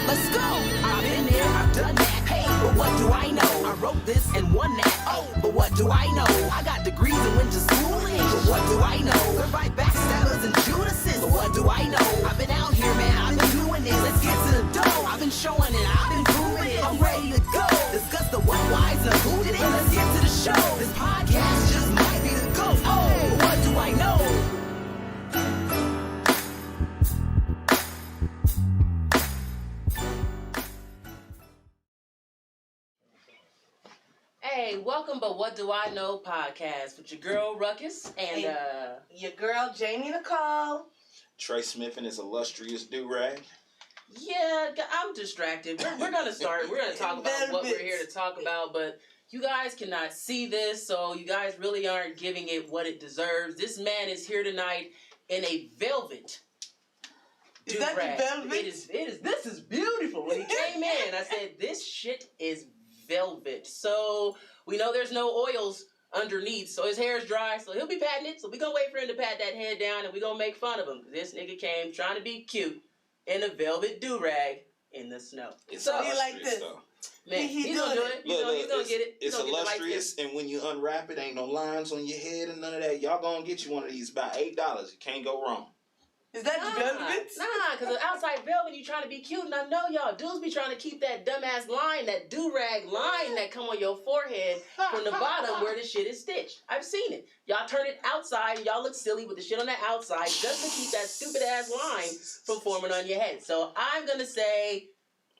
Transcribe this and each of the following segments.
let's go. I've been there, I've done that. Hey, but what do I know? I wrote this and won that. Oh, but what do I know? I got degrees and went to schooling. But what do I know? Survived backstabbers and Judases. But what do I know? I've been out here, man, I've been doing it. Let's get to the dough. I've been showing it, I've been proving it. I'm ready to go. Discuss the what, whys, and who did it. Let's get to the show. This podcast just might be the go. Oh, but what do I know? Hey, welcome, but what do I know podcast with your girl Ruckus and your girl Jamie Nicole. Trey Smith and his illustrious do-rag. Yeah, I'm distracted. We're gonna start. We're gonna talk about what we're here to talk about, but you guys cannot see this, so you guys really aren't giving it what it deserves. This man is here tonight in a velvet Is that the velvet? It is. This is beautiful. When he came in, I said, "This shit is velvet." So we know there's no oils underneath, so his hair is dry, so he'll be patting it. So we're gonna wait for him to pat that head down, and we're gonna make fun of him. This nigga came trying to be cute in a velvet do-rag in the snow. It's so illustrious, like this. though. Man, he's gonna do it. He's gonna get it. It's illustrious, and when you unwrap it, ain't no lines on your head and none of that. Y'all gonna get you one of these about $8. You can't go wrong. Is that the velvet? Nah, because the outside velvet, you trying to be cute, and I know y'all dudes be trying to keep that dumbass line, that do-rag line that come on your forehead from the bottom where the shit is stitched. I've seen it. Y'all turn it outside, and y'all look silly with the shit on the outside just to keep that stupid-ass line from forming on your head. So I'm going to say,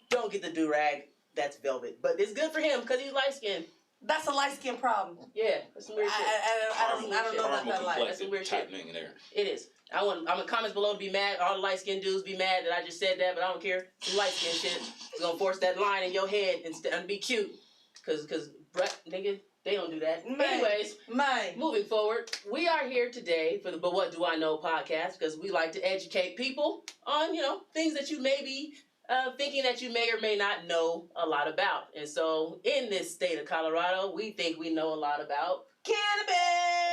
don't get the do-rag. That's velvet. But it's good for him because he's light-skinned. That's a light skin problem. Yeah, that's some weird shit. I don't know about that light. That's some weird shit. In there. It is. I'm in comments below to be mad. All the light-skinned dudes be mad that I just said that, but I don't care. Some light-skinned shit. It's gonna force that line in your head and be cute. Cause nigga, they don't do that. Anyways, moving forward, we are here today for the But What Do I Know podcast because we like to educate people on, things that you may be thinking that you may or may not know a lot about. And so in this state of Colorado, we think we know a lot about cannabis.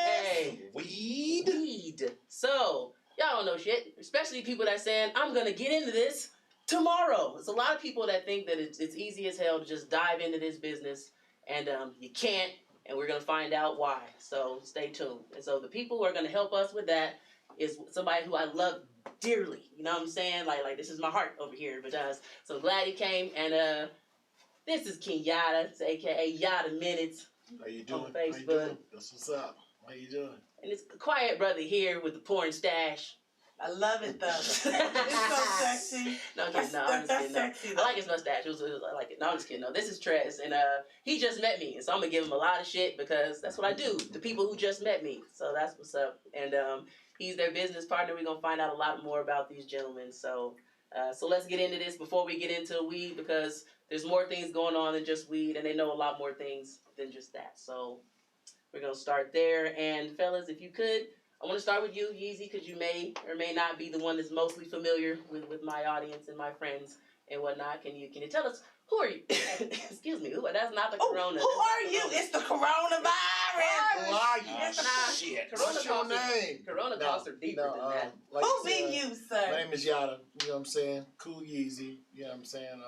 Hey, weed. So y'all don't know shit, especially people that saying I'm gonna get into this tomorrow. There's a lot of people that think that it's easy as hell to just dive into this business, and you can't. And we're gonna find out why. So stay tuned. And so the people who are gonna help us with that is somebody who I love dearly. You know what I'm saying? Like this is my heart over here. But so glad he came. And this is King Yada, aka Yada Minutes. How you doing? On Facebook. How you doing? That's what's up. How you doing? And it's the quiet brother here with the porn stash. I love it though. It's so sexy. No, I'm just kidding. Sexy, I like his mustache. I like it. No, I'm just kidding. No, this is Trez, and he just met me, and so I'm gonna give him a lot of shit because that's what I do to people who just met me. So that's what's up. And he's their business partner. We're gonna find out a lot more about these gentlemen. So let's get into this before we get into weed because there's more things going on than just weed, and they know a lot more things than just that. So we're gonna start there. And fellas, if you could. I want to start with you, Yeezy, because you may or may not be the one that's mostly familiar with my audience and my friends and whatnot. Can you tell us, who are you? Excuse me, that's not the corona. Who are you? It's the coronavirus. Who are you? Shit. What's your name? Corona costs are deeper than that. Like Who be you, sir? My name is Yada. You know what I'm saying? Cool Yeezy. You know what I'm saying?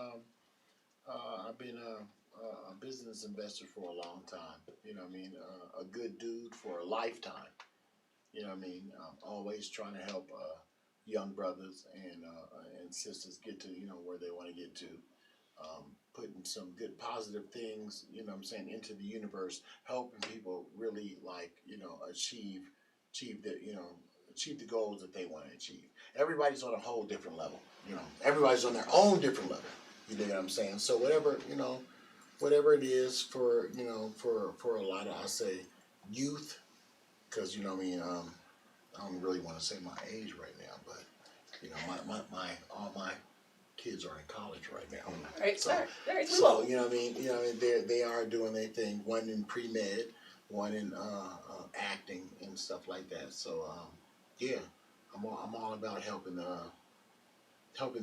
I've been a business investor for a long time. You know what I mean? A good dude for a lifetime. You know what I mean? Always trying to help young brothers and sisters get to, where they want to get to. Putting some good positive things, what I'm saying, into the universe, helping people really achieve the goals that they want to achieve. Everybody's on a whole different level, Everybody's on their own different level. You know what I'm saying? So whatever it is for a lot of, I say, youth. Because, I don't really want to say my age right now, but, all my kids are in college right now. Right, so they are doing their thing. One in pre-med, one in acting and stuff like that. So, I'm all about helping the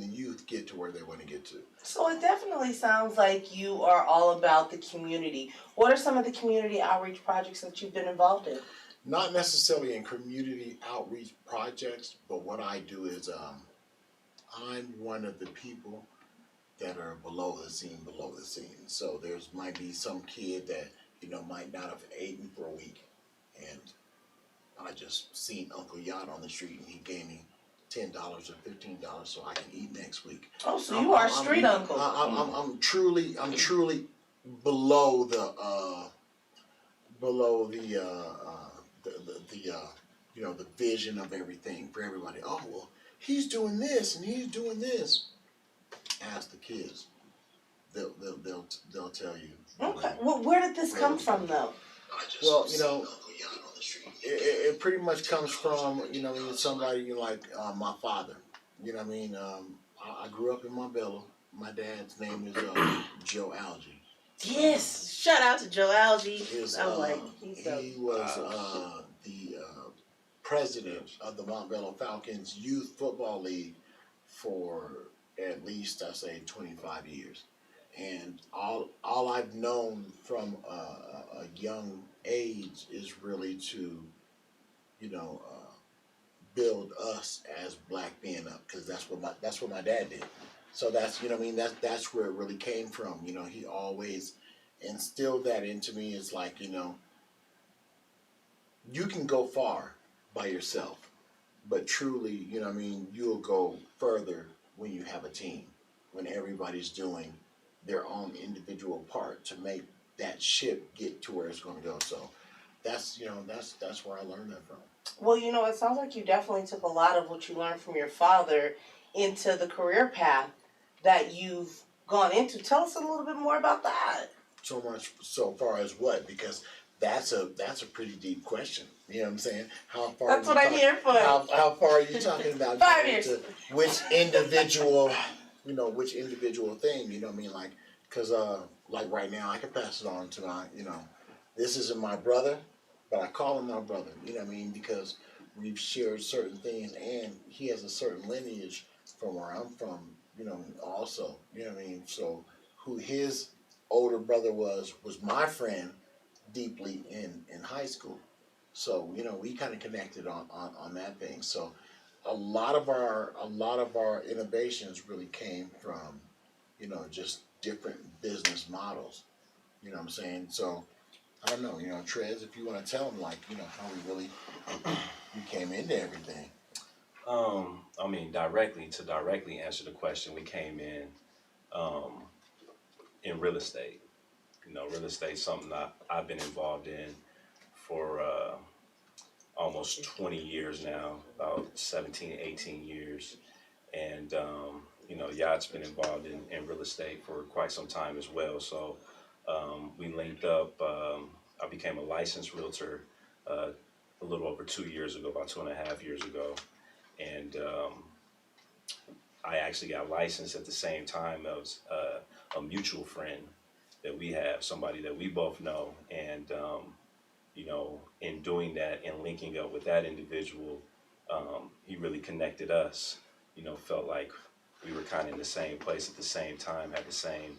youth get to where they want to get to. So it definitely sounds like you are all about the community. What are some of the community outreach projects that you've been involved in? Not necessarily in community outreach projects, but what I do is I'm one of the people that are below the scene. So there's might be some kid that, might not have eaten for a week, and I just seen Uncle Yacht on the street and he gave me $10 or $15 so I can eat next week. Oh, so you are a street uncle. I'm truly below the vision of everything for everybody. Oh well, he's doing this and he's doing this. Ask the kids. They'll tell you. Okay. Well, where did this come from, though? Well, it pretty much comes from somebody like my father. I grew up in Montbello. My dad's name is Joe Algie. Yes, shout out to Joe Algie. He was the president of the Montbello Falcons Youth Football League for at least, I say, 25 years. And all I've known from a young age is really to, build us as black men up, because that's what my dad did. So that's that's where it really came from. He always instilled that into me. It's like you can go far by yourself, but truly, you'll go further when you have a team, when everybody's doing their own individual part to make that ship get to where it's going to go. So that's where I learned that from. Well, it sounds like you definitely took a lot of what you learned from your father into the career path that you've gone into. Tell us a little bit more about that. So much so far as what? Because that's a pretty deep question. You know what I'm saying? How far? That's what I'm here for. How far are you talking about? 5 years. Which individual? Which individual thing? You know what I mean? Like, because like right now, I can pass it on to my. This isn't my brother, but I call him my brother. You know what I mean? Because we've shared certain things, and he has a certain lineage from where I'm from. Also. You know what I mean? So who his older brother was my friend deeply in high school. So we kind of connected on that thing. So a lot of our innovations really came from just different business models. You know what I'm saying? So I don't know, Trez, if you want to tell them how we really we came into everything. Directly answer the question, we came in real estate. Real estate is something I've been involved in for almost 20 years now, about 17, 18 years. And, Yacht's been involved in real estate for quite some time as well. So we linked up. I became a licensed realtor a little over 2 years ago, about 2.5 years ago. And I actually got licensed at the same time as a mutual friend that we have, somebody that we both know. And, in doing that and linking up with that individual, he really connected us, felt like we were kind of in the same place at the same time, had the same,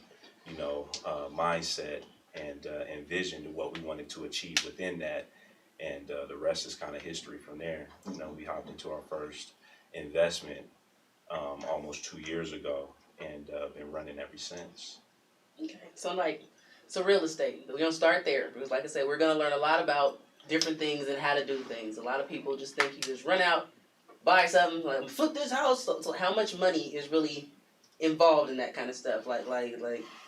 mindset and vision to what we wanted to achieve within that. And the rest is kind of history from there. We hopped into our first investment almost 2 years ago and been running ever since. Okay, so real estate. We're gonna start there because, like I said, we're gonna learn a lot about different things and how to do things. A lot of people just think you just run out, buy something, like flip this house. So how much money is really involved in that kind of stuff? Like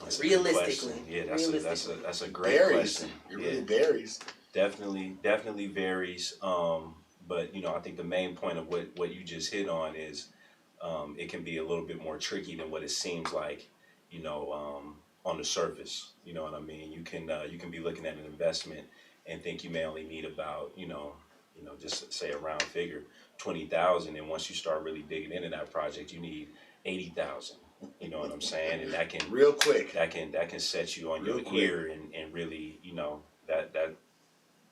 That's realistically. Yeah, that's a great Varies. question. It really varies. Definitely varies. But I think the main point of what you just hit on is it can be a little bit more tricky than what it seems like. On the surface, you know what I mean. You can be looking at an investment and think you may only need about just say a round figure, 20,000, and once you start really digging into that project, you need 80,000. You know what I'm saying? And that can Real quick. That can set you on your ear and really that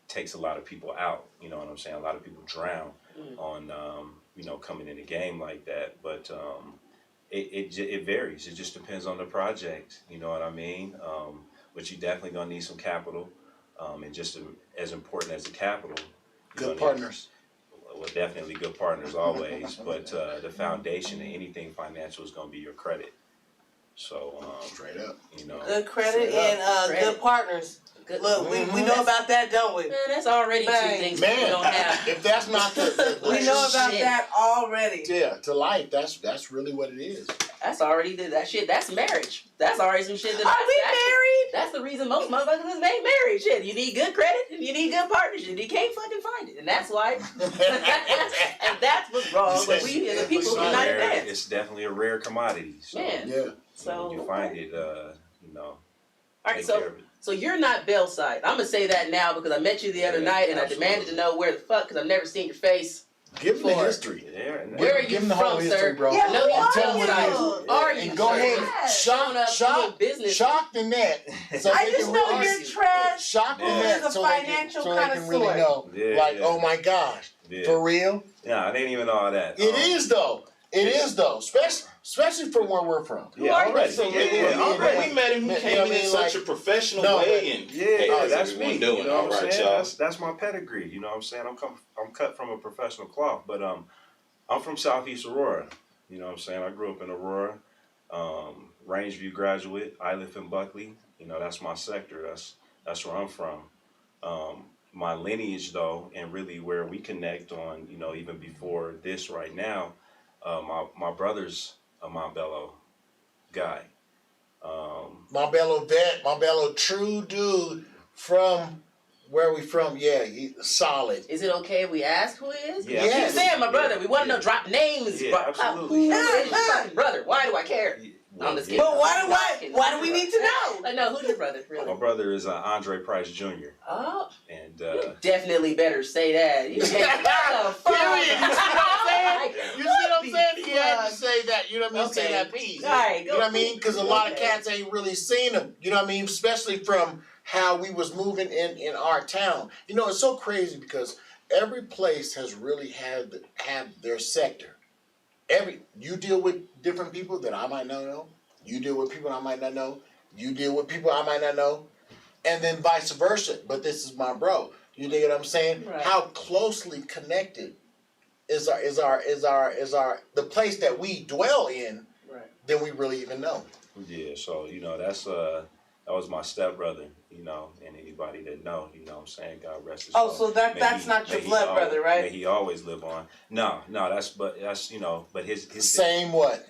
takes a lot of people out. You know what I'm saying? A lot of people drown on coming in a game like that, but. It varies. It just depends on the project. You know what I mean? But you definitely gonna need some capital, and just as important as the capital, Good partners. Well, definitely good partners always. But the foundation of anything financial is gonna be your credit. So Straight up. you know, Good credit Straight up. and Credit. good partners. Good. Look, we know about that, don't we? Man, that's already Bang. two things we Man, don't have. if that's not the We know about Shit. that already. yeah, to life, that's really what it is. That's already that shit. That's marriage. That's already some shit. That Are we married? That's the reason most motherfuckers ain't married. Shit, you need good credit and you need good partnership. You can't fucking find it, and that's why. And that's what's wrong with we and the people it's, who not rare, advanced. it's definitely a rare commodity. So, Man. Yeah. So when you find it, you know, all right, take so care of it. so you're not Bell side. I'm gonna say that now because I met you the other Yeah, night and absolutely. I demanded to know where the fuck because I've never seen your face. Give them the For- history. Yeah, and Where are Give you them the whole from, history, sir? bro. Yeah, I know who you are tell you? what are you? And go sir? ahead, Yes. Showing up shock doing business. shock the net. So I they just can know really you're trash. shock the Yeah. net Is a so they can, financial so they can really connoisseur. know. Yeah, Like, yeah. oh my gosh, Yeah. for real? Yeah, I didn't even know all that. It is though. It is though. Especially from where we're from. Yeah, are you? already. So, When we met him, he You came know in what I mean? such Like- a professional No, way, and Yeah, hey, how's that's everyone me. doing? You know All what I'm right, saying? y'all. That's my pedigree. You know what I'm saying? I'm cut from a professional cloth, but I'm from Southeast Aurora. You know what I'm saying? I grew up in Aurora, Rangeview graduate. I live in Buckley. You know, that's my sector. That's where I'm from. My lineage, though, and really where we connect on, you know, even before this right now, my brother's a Montbello guy. Montbello vet, Montbello true dude from where we from. Yeah, he solid. Is it okay if we ask who he is? Yeah, You Yes. saying my brother. We want to know. Yeah. Drop names. Yeah, drop absolutely. Who is your fucking brother? Why do I care? I'm just kidding. But why do we need to know? I know who's your brother, My really. brother is Andre Price Jr. Oh, And you definitely better say that. You can't. What the fuck? Period. You see what I'm saying? You see what I'm saying? He had fuck? to say that. You know what I mean? Say Okay. that piece. All right, You know what I mean? Because a lot of cats ain't really seen him. You know what I mean? Especially from how we was moving in our town. You know, it's so crazy because every place has really have their sector. You deal with different people that I might not know. You deal with people I might not know. You deal with people I might not know. And then vice versa. But this is my bro. You dig what I'm saying? Right. How closely connected is the place that we dwell in Right. than we really even know. yeah, so you know that was my stepbrother, you know, and anybody that know, you know what I'm saying, God rest his soul. Oh, so that's not your blood brother, right? May he always live on. No, that's you know, but his Same what?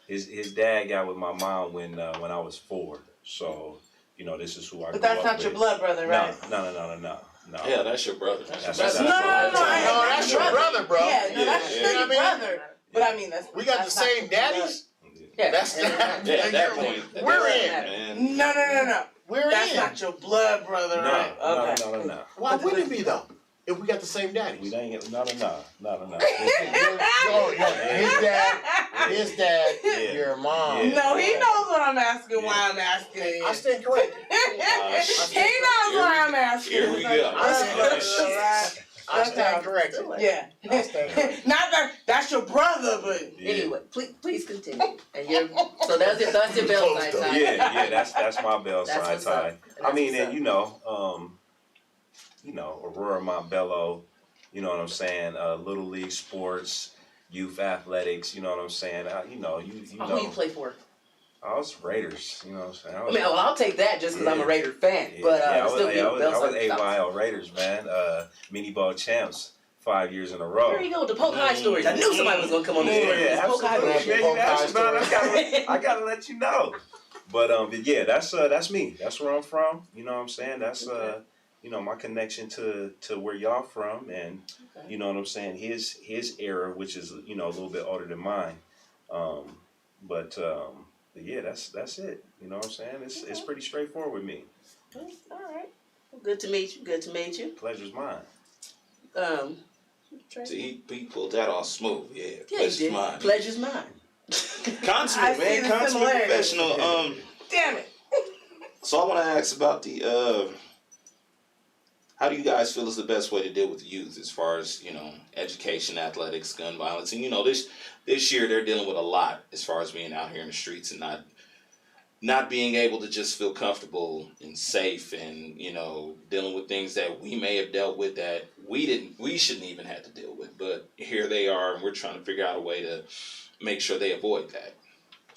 his dad got with my mom when I was 4. So, you know, this is who I But grew that's up not with. your blood brother, right? No. Yeah, that's your brother. That's No, That's your brother, bro. Yeah, no, that's Yeah, still yeah. your brother. But I mean, that's We got the that's not same your blood. daddies. Yeah. That's Yeah, at that point, We're in. man. No. We're That's in. not your blood brother, right? Okay. No. Why would it be though? If we got the same We daddies. ain't no. His dad, Yeah. your mom. Yeah. No, he knows what I'm asking. Why I'm asking it. I stand corrected. He knows why I'm asking. Here we go. I stand corrected. Yeah. I stand corrected. Not that that's your brother, but Anyway, please continue. And so that's your bell Close side though. tie. Yeah, that's my bell That's side what's up. tie. And I that's mean, what's and you know, Aurora Montbello, you know what I'm saying, Little League sports, youth athletics, you know what I'm saying. You know. Who you play for? I was Raiders, you know what I'm saying. I mean, well, I'll take that just because I'm a Raider fan. Yeah, But I still be a bell was side. AYL Raiders, man. Mini ball champs 5 years in a row. There you go, the Polk High stories. I knew somebody was gonna come on this story. Yeah, Polk High absolutely, bullshit. man. You asked about it, I gotta let you know. But yeah, that's me. That's where I'm from. You know what I'm saying? That's you know, my connection to where y'all from, and you know what I'm saying. His era, which is, you know, a little bit older than mine. But yeah, that's it. You know what I'm saying? It's pretty straightforward with me. All right. Well, good to meet you. Good to meet you. Pleasure's mine. See, he pulled that off smooth. Yeah, Yeah, pleasure's you did. mine. Pleasure's mine. I Consummate, see man. the Consummate similarities. professional. damn it. So I want to ask about the. How do you guys feel is the best way to deal with the youth as far as, you know, education, athletics, gun violence, and you know this year they're dealing with a lot as far as being out here in the streets and not being able to just feel comfortable and safe, and you know, dealing with things that we may have dealt with that we shouldn't even have to deal with, but here they are and we're trying to figure out a way to make sure they avoid that.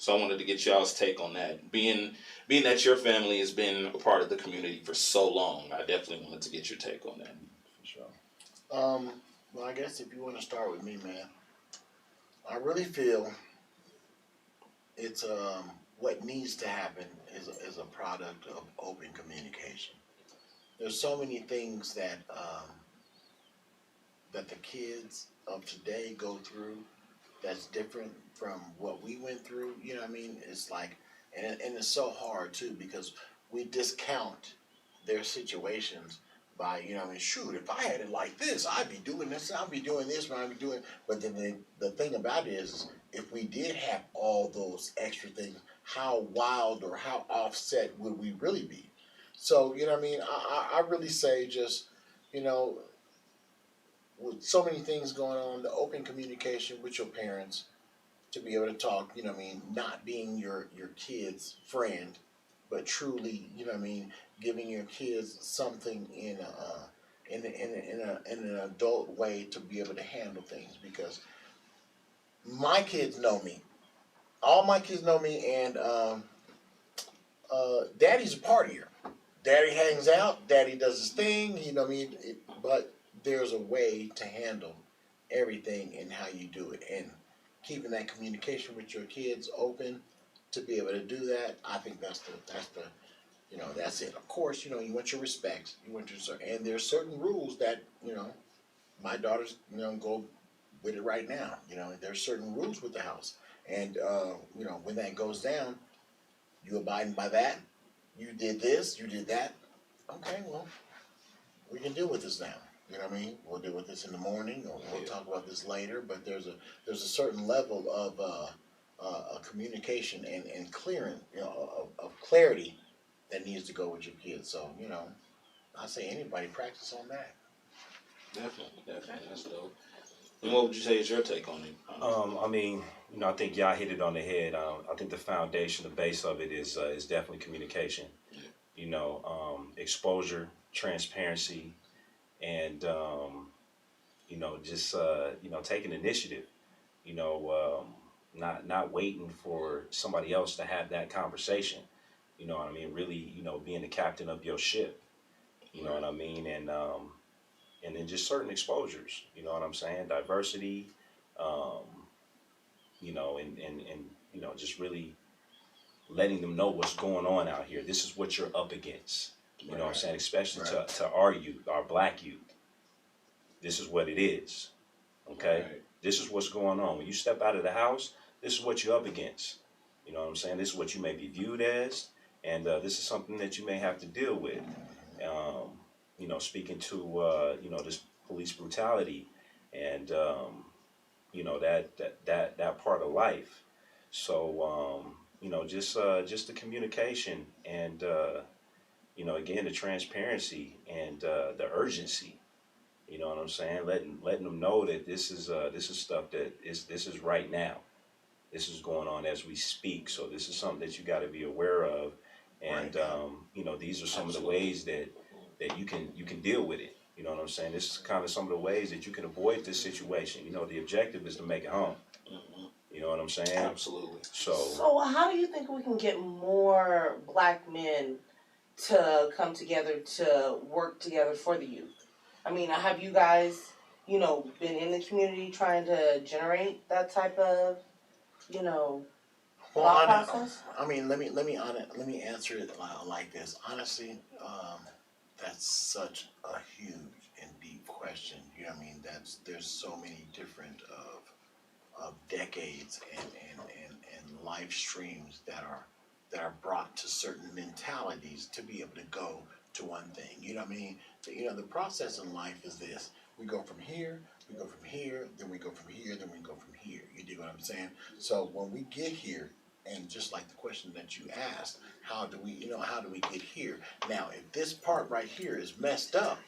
So I wanted to get y'all's take on that. Being that your family has been a part of the community for so long, I definitely wanted to get your take on that. For sure. Well, I guess if you want to start with me, man, I really feel it's what needs to happen is a product of open communication. There's so many things that the kids of today go through that's different from what we went through. You know what I mean? It's like, and it's so hard too because we discount their situations by, you know, I mean, shoot, if I had it like this, I'd be doing this, I'd be doing this, I'd be doing. But then the thing about it is, if we did have all those extra things, how wild or how offset would we really be? So, you know what I mean? I really say just, you know, with so many things going on, the open communication with your parents to be able to talk, you know what I mean, not being your kid's friend, but truly, you know what I mean, giving your kids something in an adult way to be able to handle things because my kids know me. All my kids know me and daddy's a partier. Daddy hangs out, daddy does his thing, you know what I mean? But there's a way to handle everything and how you do it. And keeping that communication with your kids open to be able to do that, I think that's the you know, that's it. Of course, you know, you want your respect, you want your and there's certain rules that, you know, my daughters, you know, go with it right now. You know, there's certain rules with the house. And you know, when that goes down, you abiding by that. You did this, you did that. Okay, well, we can deal with this now. You know what I mean? We'll deal with this in the morning, or we'll talk about this later. But there's a certain level of communication and clearing, you know, of clarity that needs to go with your kids. So you know, I say anybody practice on that. Definitely, that's dope. And what would you say is your take on it? I mean, you know, I think y'all hit it on the head. I think the foundation, the base of it is definitely communication. Yeah. You know, exposure, transparency, and you know, just you know, taking initiative. You know, not waiting for somebody else to have that conversation. You know what I mean? Really, you know, being the captain of your ship. You know what I mean? And then just certain exposures. You know what I'm saying? Diversity. Um, you know, and you know, just really letting them know what's going on out here. This is what you're up against. You know what I'm saying? Especially to our youth, our black youth. This is what it is. Okay? Right. This is what's going on. When you step out of the house, this is what you're up against. You know what I'm saying? This is what you may be viewed as, and this is something that you may have to deal with. You know, speaking to you know, this police brutality and you know, that part of life. So you know, just the communication and you know, again, the transparency and the urgency. You know what I'm saying? Letting them know that this is stuff that this is right now. This is going on as we speak. So this is something that you got to be aware of. And you know, these are some of the ways that you can deal with it. You know what I'm saying? This is kind of some of the ways that you can avoid this situation. You know, the objective is to make it home. You know what I'm saying? Absolutely. So how do you think we can get more black men to come together to work together for the youth? I mean, have you guys, you know, been in the community trying to generate that type of, you know, thought process? I mean, let me answer it like this. Honestly, that's such a huge and deep question. You know what I mean? There's so many different of decades and life streams that are brought to certain mentalities to be able to go to one thing. You know what I mean? You know, the process in life is this. We go from here, we go from here, then we go from here, then we go from here. You dig what I'm saying? So when we get here, and just like the question that you asked, how do we get here? Now, if this part right here is messed up,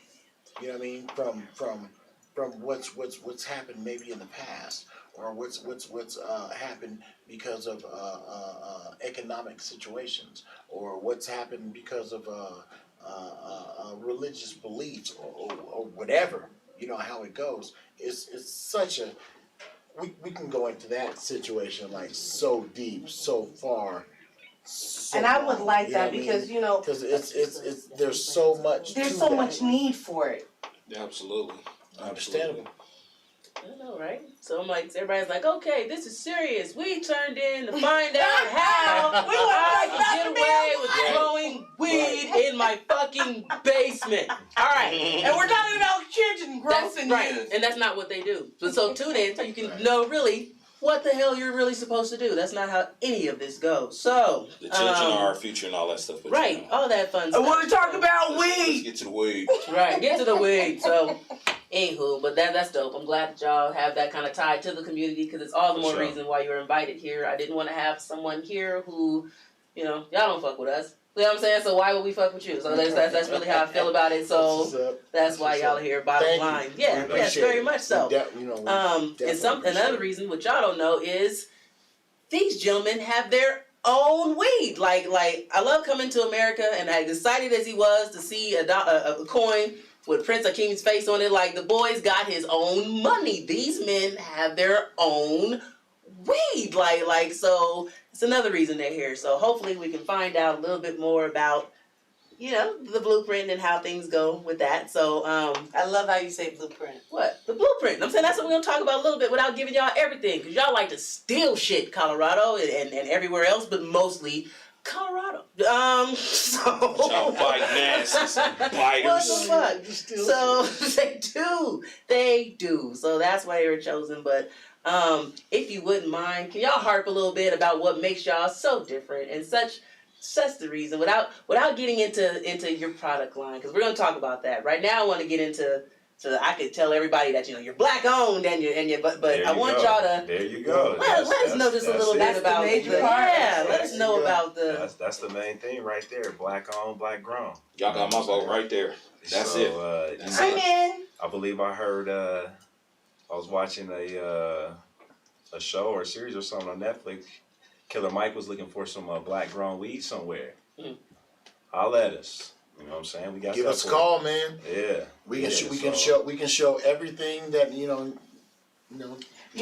you know what I mean, from what's happened maybe in the past, or what's happened because of economic situations, or what's happened because of religious beliefs, or whatever. You know how it goes. It's such a we can go into that situation like so deep, so far. So And I would long, like you know that what I mean? because, you know, Because it's there's so much. there's to so that. much need for it. Absolutely. Understandable. I know, right? So I'm like, everybody's like, okay, this is serious. We turned in to find out how We were I like, can get Dr. away Bill. with Right. growing weed in my fucking basement. All right. And we're talking about children, growth, That's and right, youth. and that's not what they do. So tune in so you can know really what the hell you're really supposed to do. That's not how any of this goes. So The children are our future and all that stuff. But right, you know, all that fun I stuff. want to talk about let's weed. get to the weed. Right, get to the weed. So, anywho, but that's dope. I'm glad that y'all have that kind of tie to the community because it's all the For more sure. reason why you were invited here. I didn't want to have someone here who, y'all don't fuck with us. You know what I'm saying? So why would we fuck with you? So that's really how I feel about it. So that's why y'all are here. Bottom Thank you. line, We yes, appreciate very it. much so. We And definitely another appreciate reason, what y'all don't know, is these gentlemen have their own weed. Like I love coming to America, and I excited as he was to see a coin with Prince Akeem's face on it. Like the boy's got his own money. These men have their own weed. Like so. It's another reason they're here. So hopefully we can find out a little bit more about the blueprint and how things go with that. So I love how you say blueprint. what? The blueprint. I'm saying that's what we're going to talk about a little bit without giving y'all everything. Because y'all like to steal shit, Colorado and everywhere else, but mostly Colorado. So. Y'all bite asses, biters. What the fuck? So they do. So that's why they were chosen. But if you wouldn't mind, can y'all harp a little bit about what makes y'all so different and such the reason without getting into your product line, because we're going to talk about that. Right now I want to get into I could tell everybody that you're black owned and but There I you want go. y'all to There you go. let us know just a little bit That's the about major part. let us know about the That's the main thing right there. Black owned, black grown. Y'all got my vote right there. That's so, it. You I'm know, in. I believe I heard. I was watching a show or a series or something on Netflix. Killer Mike was looking for some black grown weed somewhere. Mm. Holla at us. You know what I'm saying? We got Give us a for call, man. it. Yeah. We can so- we can show everything that You tell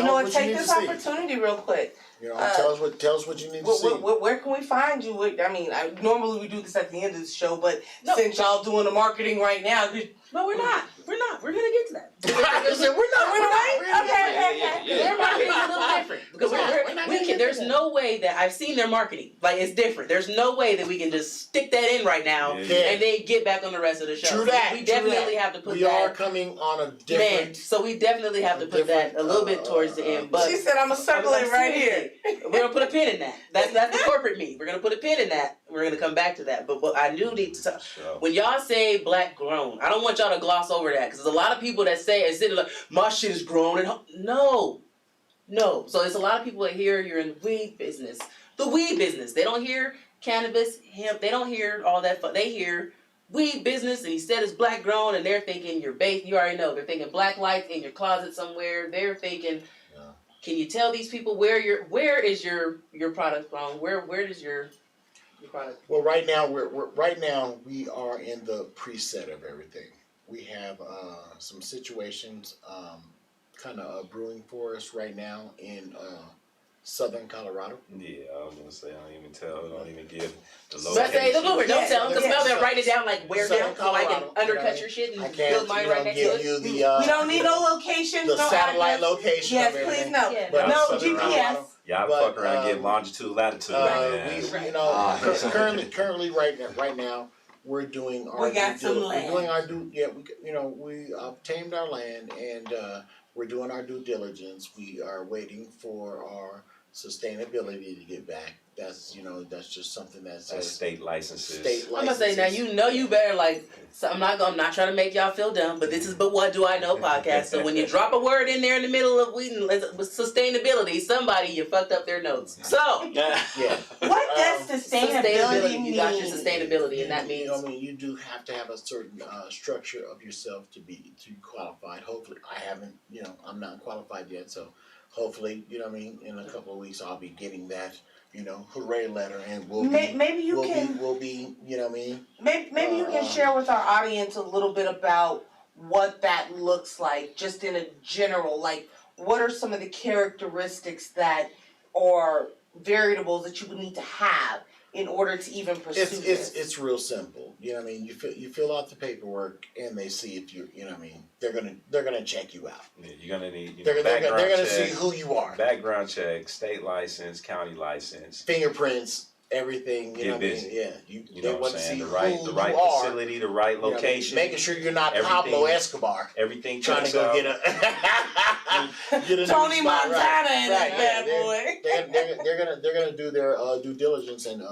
know us what? Take you need this to see. opportunity real quick. Tell us what you need to see. Where can we find you? I mean, normally we do this at the end of the show, but No. since y'all doing the marketing right now, but we're not. We're gonna get to that. I said, we're not. Okay. Their marketing is a little different because We're not we gonna can. get There's to that. no way that I've seen their marketing. Like it's different. There's no way that we can just stick that in right now Yeah. and then get back on the rest of the show. True that. We true definitely that. have to put We are that. coming on a Man, different. so we definitely have to put that a little bit towards the end. But She said, "I'm gonna circle I'm it right here." We're gonna put a pin in that. That's the corporate me. We're gonna put a pin in that. We're gonna come back to that. But what I do need to talk. So, When y'all say black grown, I don't want y'all to gloss over that because there's a lot of people that say it's like my shit is grown and no. So there's a lot of people that hear you're in the weed business. The weed business. They don't hear cannabis, hemp. They don't hear all that. They hear weed business, and he said it's black grown, and they're thinking you're baked. You already know they're thinking black lights in your closet somewhere. They're thinking. Yeah. Can you tell these people where is your product grown? Where does your product? Well, right now we are in the preset of everything. We have some situations kind of brewing for us right now in southern Colorado. yeah, I was gonna say I don't even tell. Don't even give the So I say the blueprint. Don't tell them because I'll write it down like where Southern down so I can Colorado, undercut your shit I and can't build mine right next to give it. you the We don't need no location, the no satellite address. location Yes, of everything. please no. Yeah. But No Southern GPS. Colorado. Y'all But, fuck around and get longitude, latitude, man. Currently right now we're doing our We got some we're land. doing our we obtained our land and we're doing our due diligence. We are waiting for our sustainability to get back. That's just something that's That's state licenses. state I'm gonna say now you better like. So I'm not trying to make y'all feel dumb, but this is But What Do I Know podcast. So when you drop a word in there in the middle of weed and with sustainability, somebody you fucked up their notes. So Yeah. What does sustainability mean? you got your sustainability, and that means you do have to have a certain structure of yourself to be qualified. Hopefully, I'm not qualified yet, so hopefully, in a couple of weeks I'll be getting that, hooray letter, and Maybe you can share with our audience a little bit about what that looks like, just in a general, like what are some of the characteristics that or variables that you would need to have in order to even pursue this? It's real simple. You know what I mean? You fill out the paperwork and they see if you know what I mean, they're gonna check you out. Yeah, you're gonna need They're background gonna check, see who you are. background check, state license, county license. Fingerprints, everything, you Get know what I mean? busy. Yeah. You They know what want I'm to saying? see The right who right you are, facility, the right you know what I mean? location. Making sure you're not Everything- Pablo Escobar Everything trying to checks go out. get a new Tony spot, Montana right. and Right, that yeah, bad boy. they're gonna do their due diligence and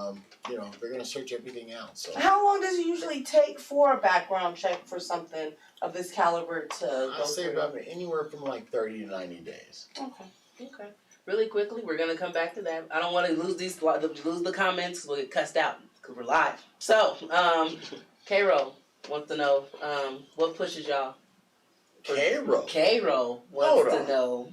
you know, they're gonna search everything out. So How long does it usually take for a background check for something of this caliber to I go say through? about anywhere from like 30 to 90 days. Okay. Okay. Really quickly, we're gonna come back to that. I don't want to lose the comments. We'll get cussed out because we're live. So, K-Ro wants to know what pushes y'all. K-Ro. K-Ro Hold wants on. to know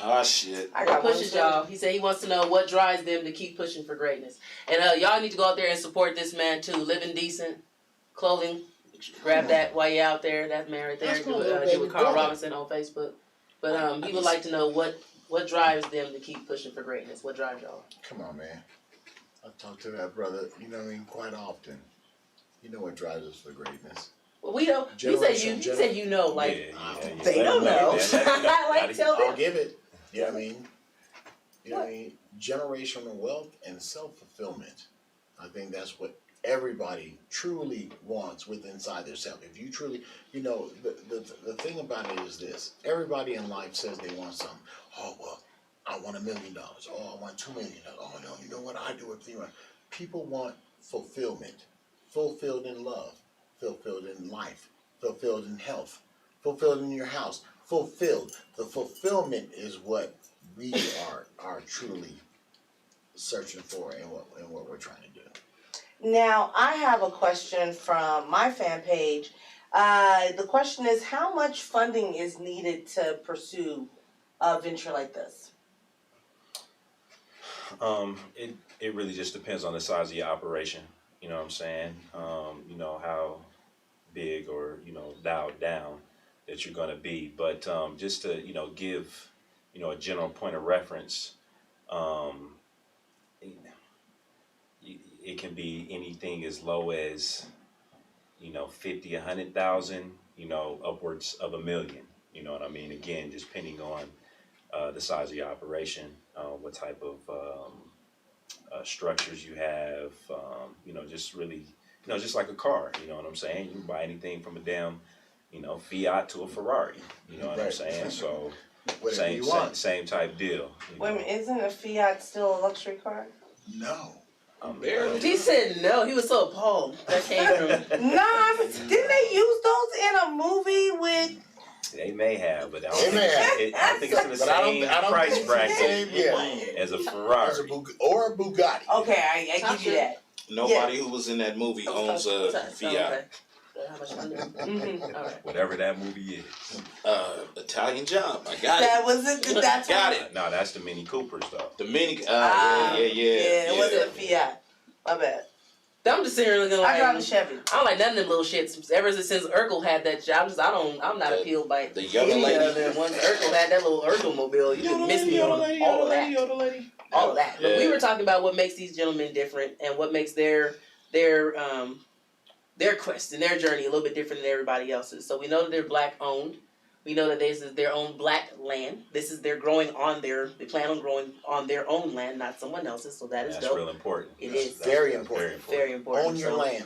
Oh shit. I what got one pushes too. y'all. He said he wants to know what drives them to keep pushing for greatness. And y'all need to go out there and support this man too. Living decent, clothing. Grab that while you're out there. That man right there. That's my Do little it baby with Carl brother. Robinson on Facebook. But he would like to know what drives them to keep pushing for greatness. What drives y'all? Come on, man. I talk to that brother, you know what I mean, quite often. You know what drives us for greatness. Well, we don't. He said you know, like Yeah. they Let don't them know. man. Let them know. I like Gotta- tell I'll them. give it. You know what I mean? You know what I mean? Generational wealth and self-fulfillment. I think that's what everybody truly wants within inside themselves. If you truly, you know, the thing about it is this. Everybody in life says they want something. Oh, well, I want $1 million. Oh, I want $2 million. Oh, no, you know what? I do it for you. People want fulfillment. Fulfilled in love. Fulfilled in life. Fulfilled in health. Fulfilled in your house. Fulfilled. The fulfillment is what we are truly searching for and what we're trying to do. Now, I have a question from my fan page. The question is, how much funding is needed to pursue a venture like this? It really just depends on the size of your operation. You know what I'm saying? You know how big or dialed down that you're gonna be. But just to give a general point of reference, it can be anything as low as 50, 100,000, upwards of $1 million. You know what I mean? Again, just depending on the size of your operation, what type of structures you have, just really, just like a car, you know what I'm saying? You can buy anything from a damn, Fiat to a Ferrari, you know what I'm Right. saying? So Whatever you want. same type deal. Wait a minute, isn't a Fiat still a luxury car? No. Barely. He said no. He was so appalled. That came from. Nah, didn't they use those in a movie with? They may have, but I They don't may have. think I don't think it's in the But I same don't price think it's the same, bracket yeah. as a Ferrari. As a or a Bugatti. Okay, I give you that. Nobody who was in that movie owns a Fiat. How much money? Mhm. All right. Whatever that movie is. Italian Job. I got That it. was it. That's Got what it. No, that's the Mini Coopers though. The Mini. Ah, Yeah. it wasn't a Fiat. My bad. I'm just sitting here looking like I drive a Chevy. I don't like none of them little shits. Ever since Urkel had that job, I'm not appealed by The Yoda any lady. of them. Once Urkel had that little Urkel mobile, you can miss me on all of that. All of that. But Yeah. we were talking about what makes these gentlemen different and what makes their quest and their journey a little bit different than everybody else's. So we know that they're black owned. We know that this is their own black land. They plan on growing on their own land, not someone else's. So that is That's dope. real important. It That's- is. that's Very important. Very important. Own your So- land.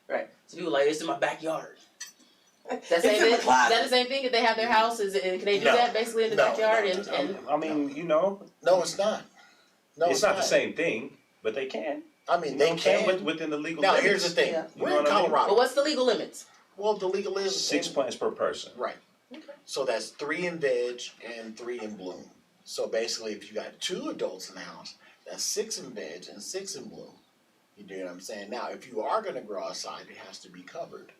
Right. So people are like, it's in my backyard. That's the It's same in thing. the Is closet. that the same thing? If they have their house, can they do No. that basically in the No, backyard? no, and I mean, No, it's not. No, it's not the same thing, but they can. I mean, You know they what I'm saying? can. Within the legal Now, limits. here's the thing. Yeah. You We're know in what I mean? Colorado. but what's the legal limits? Well, the legal is 6 plants per person. Right. So that's 3 in veg and 3 in bloom. So basically, if you got 2 adults in the house, that's 6 in veg and 6 in bloom. You do what I'm saying? Now, if you are going to grow outside, it has to be covered.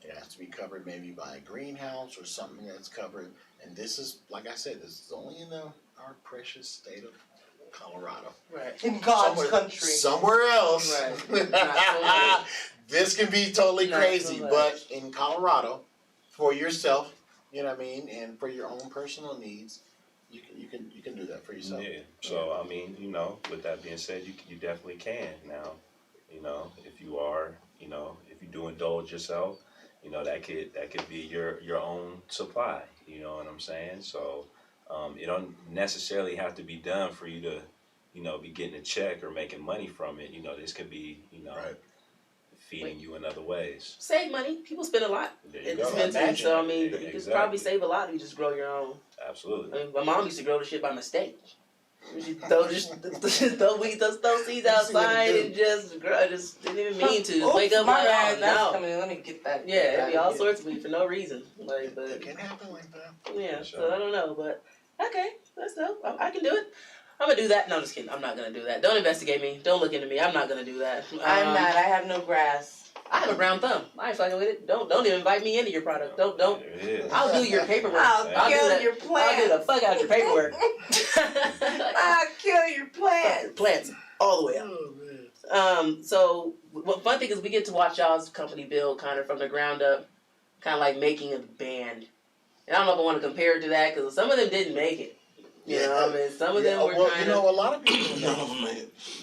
It has to be covered maybe by a greenhouse or something that's covered. And this is, like I said, this is only in our precious state of Colorado. Right. In God's Somewhere- country. Somewhere else. Right. Not so much. This can be totally Not crazy, so much. but in Colorado, for yourself, you know what I mean, and for your own personal needs, you can do that for yourself. Yeah. So I mean, with that being said, you definitely can now. If you are, if you do indulge yourself, that could be your own supply. You know what I'm saying? So it don't necessarily have to be done for you to, be getting a check or making money from it. This could be, Right. feeding you in other ways. Save money. People spend a lot There you in go. dispensary, Imagine. so I mean, Yeah, you could exactly. probably save a lot if you just grow your own. Absolutely. I mean, my mom used to grow the shit by mistake. She throw throw seeds outside and just grow. Just didn't even mean to. Oops, Wake up my like, bad, oh that's no. coming in. Let me get that. Yeah, it'd be all Yeah. sorts of weed for no reason. Like, It but can happen like that. yeah, For so sure. I don't know, but okay, that's dope. I can do it. I'm gonna do that. No, I'm just kidding. I'm not gonna do that. Don't investigate me. Don't look into me. I'm not gonna do that. I'm not. I have no grass. I have a brown thumb. I ain't fucking with it. Don't even invite me into your product. Don't. There it is. I'll do your paperwork. I'll do kill that. your I'll do plants. the fuck out your paperwork. I'll kill your plants. Plants all the way up. Oh man. So one fun thing is we get to watch y'all's company build kind of from the ground up, kind of like making a band. And I don't know if I want to compare it to that because some of them didn't make it. You know, I mean, some of them were well, kind a of. lot of people.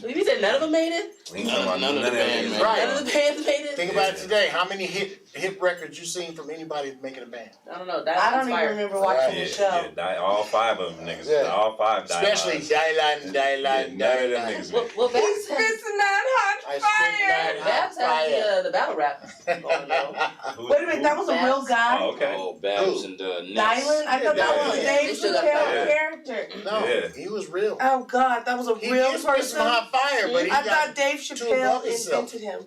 You said none of them made it? We ain't talking about None of the band made it. Right. None of the bands made it? Think about it today. How many hit records you seen from anybody making a band? I don't know. I don't even remember watching Yeah, the show. all five of them niggas. Yeah. All five died. Especially Dylan. None of them niggas. Well, He's Babs has, spitting that hot I spit fire. that Babs has the battle rap going though. Wait a minute, that was a real guy? Oh, okay. Oh, Babs and Dylan? Ness. I thought that was a Yeah. Dave They still got Chappelle that. character. No, Yeah. he was real. Oh God, that was a He real did spit person. some hot fire, but he I got thought Dave too Chappelle above himself. invented him.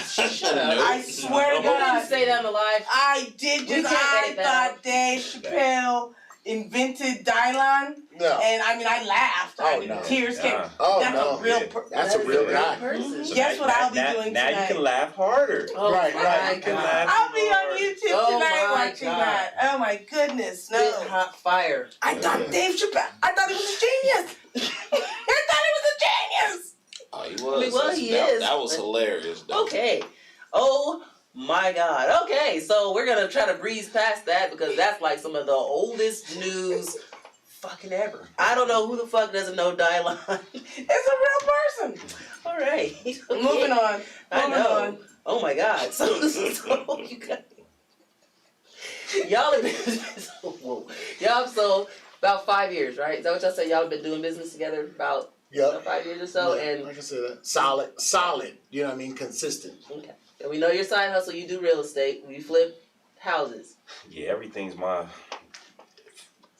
Shut up. I swear to We didn't God. say that on the live. I did We just. can't I edit that thought out. Dave Chappelle invented Dylan, No. and I laughed. Oh, no. Tears came. Yeah. Oh That's no. a real. Yeah. That's That a is real guy. person. So Guess what I'll be doing now tonight? you can laugh harder. Oh Right, my right. You can God. laugh I'll be on harder. YouTube Oh tonight my watching God. that. Oh my goodness, no. Spit hot fire. I thought Dave Chappelle. I thought he was a genius. I thought he was a genius. Oh, he was. I mean, well, he that, is, That was but- hilarious, though. Okay. Oh my God. Okay, so we're gonna try to breeze past that because that's like some of the oldest news fucking ever. I don't know who the fuck doesn't know Dylan. It's a real person. All right. Okay. Moving on. I Moving know. on. Oh my God. So you guys, y'all have been whoa. Y'all so about 5 years, right? Is that what y'all say? Y'all have been doing business together about Yep. 5 years or so, Yeah, and like I said, solid. You know what I mean? Consistent. okay. And we know your side hustle. You do real estate. You flip houses. Yeah, everything's my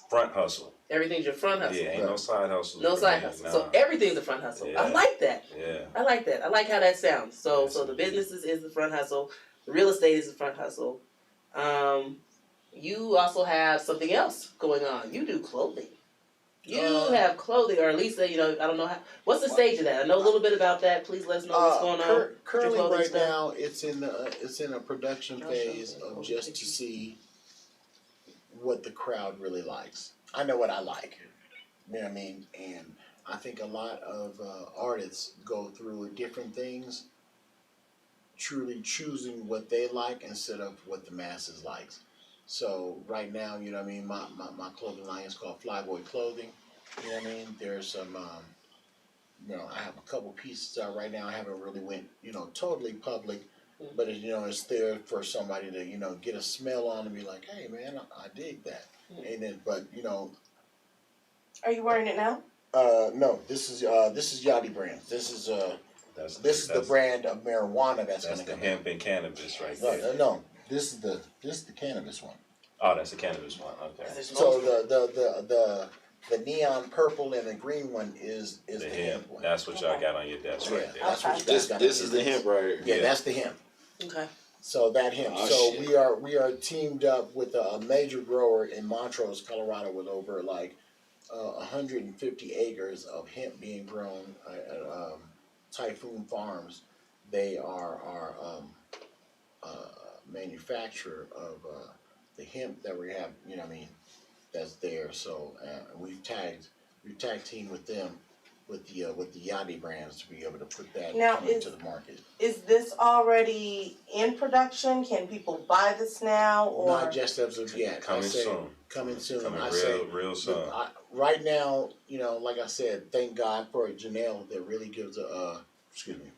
front hustle. Everything's your front hustle. Yeah, ain't no side hustle. No for side me, hustle. nah. So everything's a front hustle. Yeah. I like that. Yeah. I like that. I like how that sounds. So Yes. so the businesses is the front hustle. The real estate is the front hustle. You also have something else going on. You do clothing. You have clothing, or at least I don't know how. What's the stage of that? I know a little bit about that. Please let us know what's going on. Currently, clothing right stuff. now, it's in a production I'll phase show you. of just to see what the crowd really likes. I know what I like. You know what I mean? And I think a lot of artists go through different things, truly choosing what they like instead of what the masses likes. So right now, you know what I mean, my clothing line is called Flyboy Clothing. You know what I mean? There's some I have a couple pieces out right now. I haven't really went, totally public, but it's there for somebody to, get a smell on and be like, hey man, I dig that. And then, but Are you wearing it now? no, this is Yachty Brands. This is the brand of marijuana that's That's gonna the come hemp and cannabis right in. there. No, this is the cannabis one. Oh, that's the cannabis one. Okay. So the neon purple and the green one is The the hemp. hemp one. That's what y'all got on your desk right there. That's what you This guys got this on is your the desk. hemp right here. Yeah, Yeah. that's the hemp. Okay. So that hemp. Oh, So shit. we are teamed up with a major grower in Montrose, Colorado, with over 150 acres of hemp being grown at Typhoon Farms. They are our manufacturer of the hemp that we have. That's there. So we've tag team with them with the Yachty brands to be able to put that Now, coming to the market. Is this already in production? Can people buy this now, or Not just as of yet. Coming I say, soon. Coming soon. Coming I real, say, real soon. right now, like I said, thank God for Janelle that really gives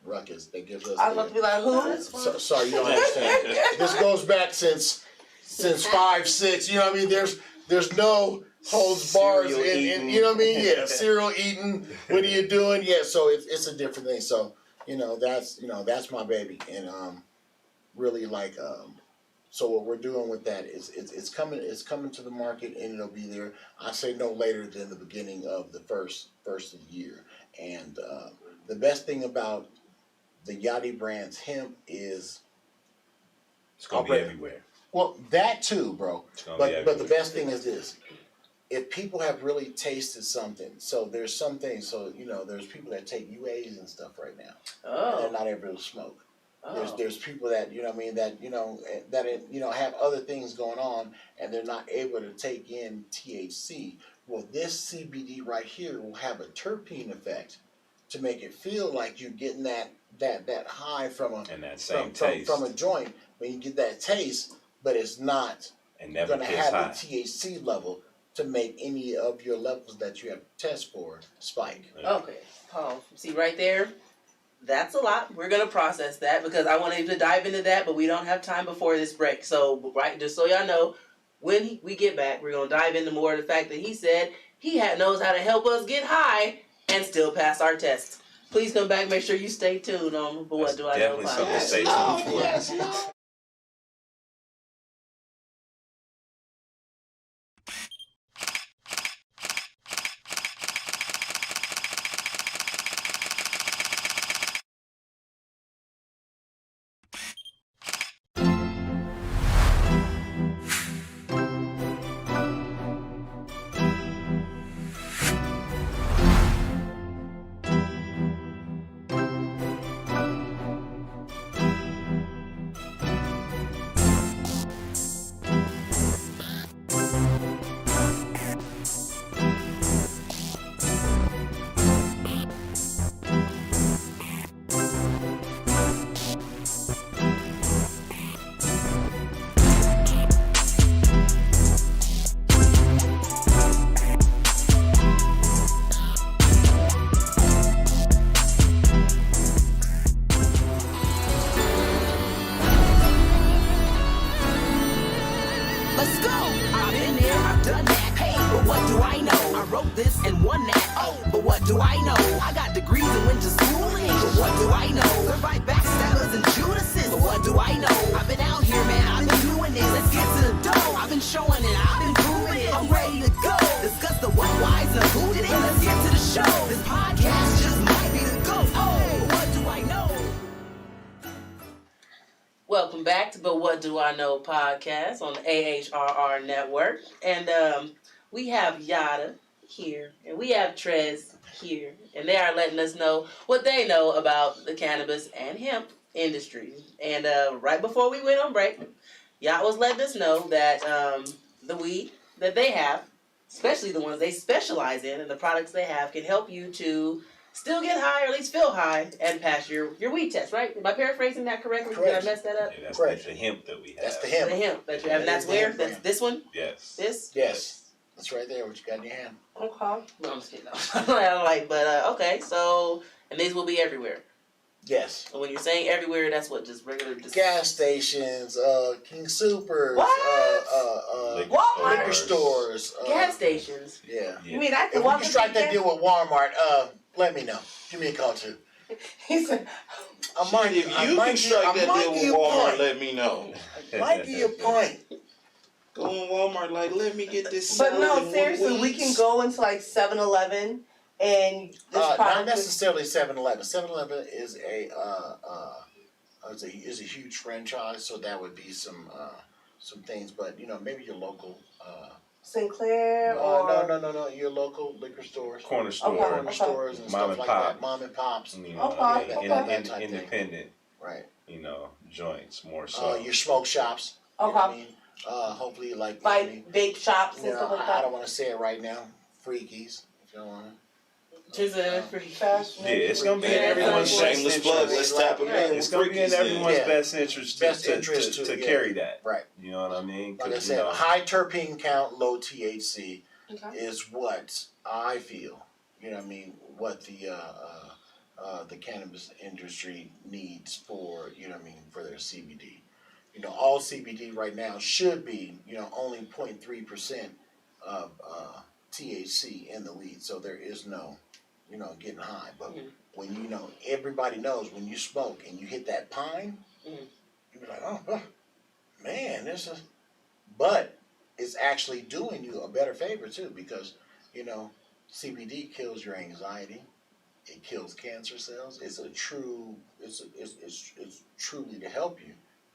Ruckus that gives us. I was about to be like, who? Sorry, you don't understand. This goes back since 5, 6. You know what I mean? There's no holds bars and you know what I mean? Yeah, cereal eating. What are you doing? Yeah, so it's a different thing. So that's my baby, and really so what we're doing with that is it's coming to the market, and it'll be there. I say no later than the beginning of the first of the year. And the best thing about the Yachty brand's hemp is It's gonna be everywhere. well, that too, bro. It's gonna be But the everywhere. best thing is this: if people have really tasted something, so there's some things. So there's people that take UAs and stuff right now, and they're not able to smoke. There's people that that have other things going on, and they're not able to take in THC. Well, this CBD right here will have a terpene effect to make it feel like you're getting that high from a joint when you get that taste, but it's not And never going to gets have high. the THC level to make any of your levels that you have to test for spike. Okay. Oh, see right there? That's a lot. We're going to process that because I wanted to dive into that, but we don't have time before this break. So, right, just so y'all know, when we get back, we're going to dive into more of the fact that he said he knows how to help us get high and still pass our tests. Please come back. Make sure you stay tuned on But What Do I Know Definitely something to podcast. stay tuned for. Let's go. I've been there, I've done that. Hey, but what do I know? I wrote this and won that. Oh, but what do I know? I got degrees and went to schooling. But what do I know? Survived backstabbers and Judases. But what do I know? I've been out here, man. I've been doing this. Let's get to the dough. I've been showing it. I've been proving it. I'm ready to go. Discuss the what, whys, and who did it. Let's get to the show. This podcast just might be the go. Oh, but what do I know? Welcome back to But What Do I Know podcast on the AHRR network. And we have Yada here, and we have Trez here, and they are letting us know what they know about the cannabis and hemp industry. And right before we went on break, Yada was letting us know that the weed that they have, especially the ones they specialize in and the products they have, can help you to still get high, or at least feel high, and pass your weed test, right? Am I paraphrasing that correctly? Correct. Did I mess that up? Yeah, that's Correct. the hemp that we have. That's the hemp. The hemp that you have, and that's where? That's this one? Yes. This? Yes, that's right there. What you got in your hand? Okay. No, I'm just kidding. I'm like, but okay, so, and these will be everywhere. Yes. And when you're saying everywhere, that's what, just regular, just Gas stations, King Supers, What? liquor stores, gas stations. Yeah. You mean I If can we walk can up strike to that the deal with Walmart, let me know. Give me a call too. He said, I might, If I you might can give- strike I that might deal give with you a Walmart, point. let me know. Might give you a point. Go on Walmart, like, let me get this but salad no, and seriously, one we weeds. can go into like 7-Eleven and this Not product is, necessarily 7-Eleven. 7-Eleven is a huge franchise, so that would be some things. But maybe your local. Sinclair or No. Your local liquor stores, Corner Okay. store, corner stores, and Mom stuff and like pop. that. Mom and pops, you know, Okay, yeah, okay. That type thing. independent, right? joints more so. Your smoke shops. You know Okay. what I mean? Hopefully, like like vape shops and stuff like I that. don't want to say it right now. Freakies, if you don't want to. Pretty Fast. Yeah, it's gonna be in Yeah, everyone's that's best Shameless plug. interest. Let's tap him in. It's gonna be in everyone's Yeah. best interest Best to, interest to, to, yeah. carry that. Right. You know what I mean? Like I 'Cause, said, you know, high terpene count, low THC Okay. is what I feel. You know what I mean? What the cannabis industry needs for, you know what I mean, for their CBD. You know, all CBD right now should be, you know, only 0.3% of THC in the weed. So there is no, you know, getting high. But when you know, everybody knows when you smoke and you hit that pine, you be like, oh, man, this is. But it's actually doing you a better favor too, because you know CBD kills your anxiety, it kills cancer cells. It's a true, it's truly to help you,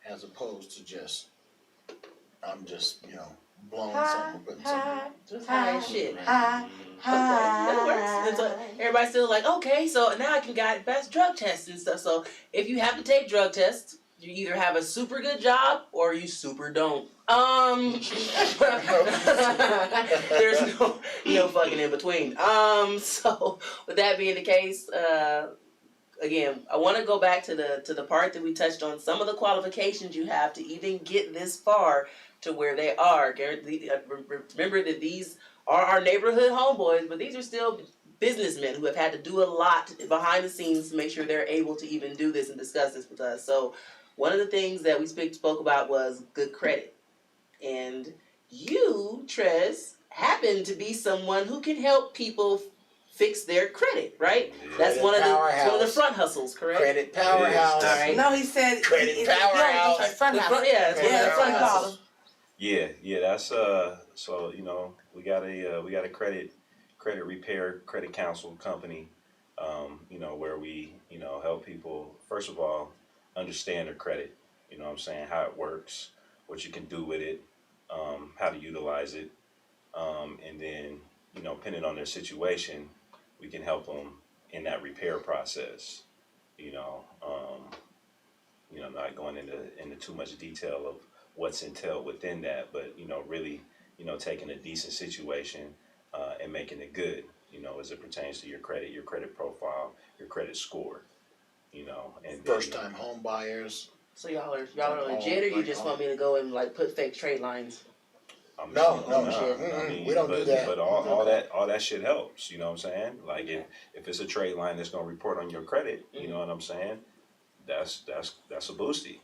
as opposed to just I'm just blowing something, or putting something. Just high as shit. High, Okay, that works. And so everybody's still like, okay, so now I can get best drug tests and stuff. So if you have to take drug tests, you either have a super good job or you super don't. There's no fucking in between. So with that being the case, again, I want to go back to the part that we touched on. Some of the qualifications you have to even get this far to where they are. Remember that these are our neighborhood homeboys, but these are still businessmen who have had to do a lot behind the scenes to make sure they're able to even do this and discuss this with us. So one of the things that we spoke about was good credit. And you, Trez, happen to be someone who can help people fix their credit, right? Yeah. That's one of the front hustles, correct? Credit powerhouse. All right. No, he said Credit powerhouse. No, front house. Yeah, it's one of the front front hustles. Yeah, that's so we got a credit repair, credit counsel company, where we, help people, first of all, understand their credit, what I'm saying, how it works, what you can do with it, how to utilize it, and then, depending on their situation, we can help them in that repair process, not going into too much detail of what's entailed within that, but really, taking a decent situation and making it good, as it pertains to your credit profile, your credit score, and First time home buyers. So y'all are legit, or you just want me to go and like put fake trade lines? No, we don't do that. But all that shit helps. You know what I'm saying? Like if it's a trade line that's gonna report on your credit, you know what I'm saying? That's a boosty.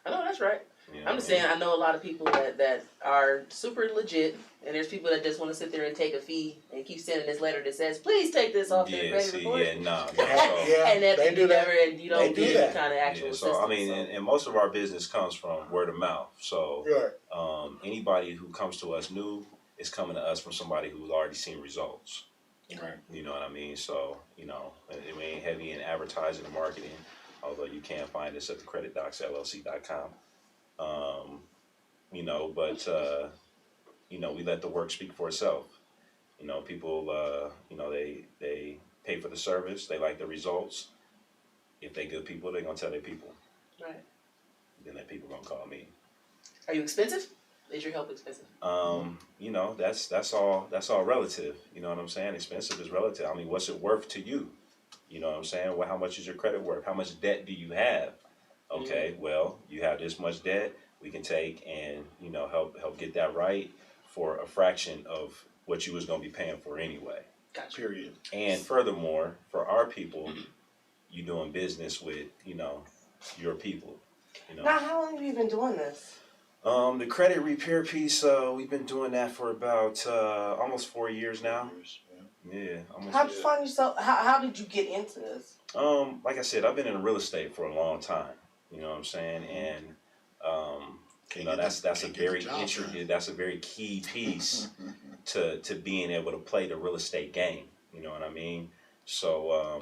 I know that's right. You know I'm just saying, I know a lot of people that are super legit, and there's people that just want to sit there and take a fee and keep sending this letter that says, "Please take this off their credit report." Yeah, nah. And that they do that. and you don't do any kind of actual assistance. So I mean, and most of our business comes from word of mouth. So anybody who comes to us new is coming to us from somebody who's already seen results. Right. You know what I mean? So we ain't heavy in advertising and marketing, although you can find us at thecreditdocsllc.com. But we let the work speak for itself. People, they pay for the service. They like the results. If they good people, they're gonna tell their people. Right. Then that people gonna call me. Are you expensive? Is your help expensive? That's all relative. You know what I'm saying? Expensive is relative. I mean, what's it worth to you? You know what I'm saying? Well, how much is your credit worth? How much debt do you have? Okay, well, you have this much debt. We can take and help get that right for a fraction of what you was gonna be paying for anyway. Gotcha. Period. And furthermore, for our people, you doing business with your people. Now, how long have you been doing this? The credit repair piece, we've been doing that for about almost 4 years now. Yeah, almost. How did you find yourself? How did you get into this? Like I said, I've been in real estate for a long time. You know what I'm saying? And that's a very key piece to being able to play the real estate game. You know what I mean? So I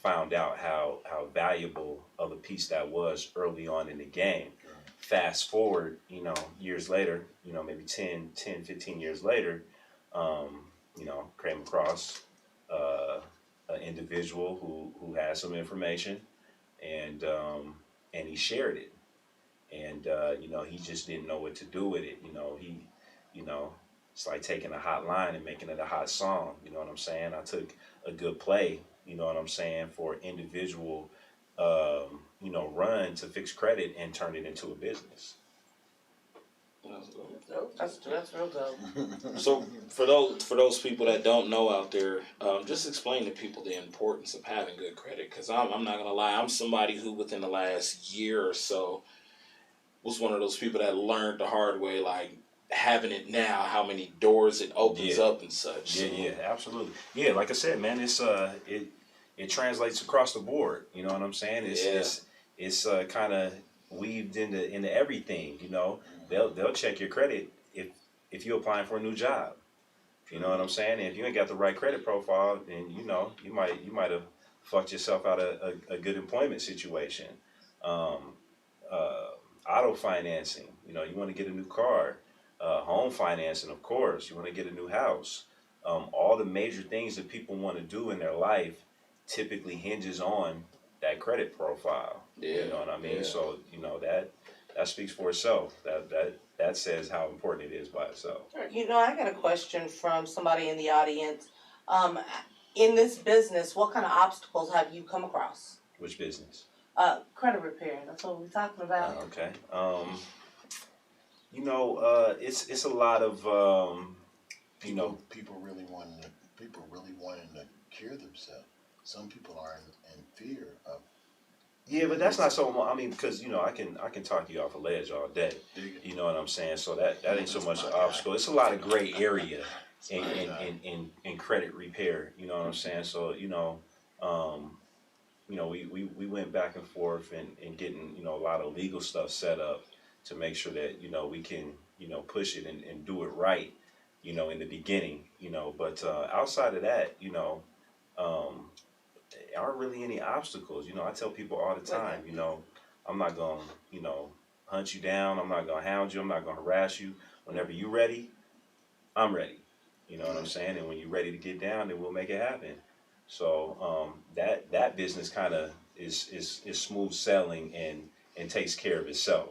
found out how valuable of a piece that was early on in the game. Fast forward, years later, maybe 10, 15 years later, came across an individual who had some information, and he shared it, and he just didn't know what to do with it. It's like taking a hot line and making it a hot song. You know what I'm saying? I took a good play, you know what I'm saying, for individual, run to fix credit and turn it into a business. That's real dope. So for those people that don't know out there, just explain to people the importance of having good credit. Because I'm not gonna lie, I'm somebody who within the last year or so was one of those people that learned the hard way, like having it now, how many doors it opens up and such. Yeah, absolutely. Yeah, like I said, man, it's it translates across the board. You know what I'm saying? It's kind of weaved into everything. You know, they'll check your credit if you're applying for a new job. You know what I'm saying? And if you ain't got the right credit profile, then you might have fucked yourself out of a good employment situation. Auto financing. You know, you want to get a new car. Home financing, of course. You want to get a new house. All the major things that people want to do in their life typically hinges on that credit profile. Yeah. You know what I mean? Yeah. So that speaks for itself. That says how important it is by itself. I got a question from somebody in the audience. In this business, what kind of obstacles have you come across? Which business? Credit repair. That's what we're talking about. Okay. It's a lot of people really wanting to cure themselves. Some people are in fear of. Yeah, but that's not so. I mean, because I can talk you off a ledge all day. You know what I'm saying? So that ain't so much an obstacle. It's a lot of gray area in credit repair. You know what I'm saying? So we went back and forth and getting a lot of legal stuff set up to make sure that we can push it and do it right. In the beginning. But outside of that, aren't really any obstacles. I tell people all the time, I'm not going to, hunt you down. I'm not going to hound you. I'm not going to harass you. Whenever you're ready, I'm ready. You know what I'm saying? And when you're ready to get down, then we'll make it happen. So that business kind of is smooth selling and takes care of itself.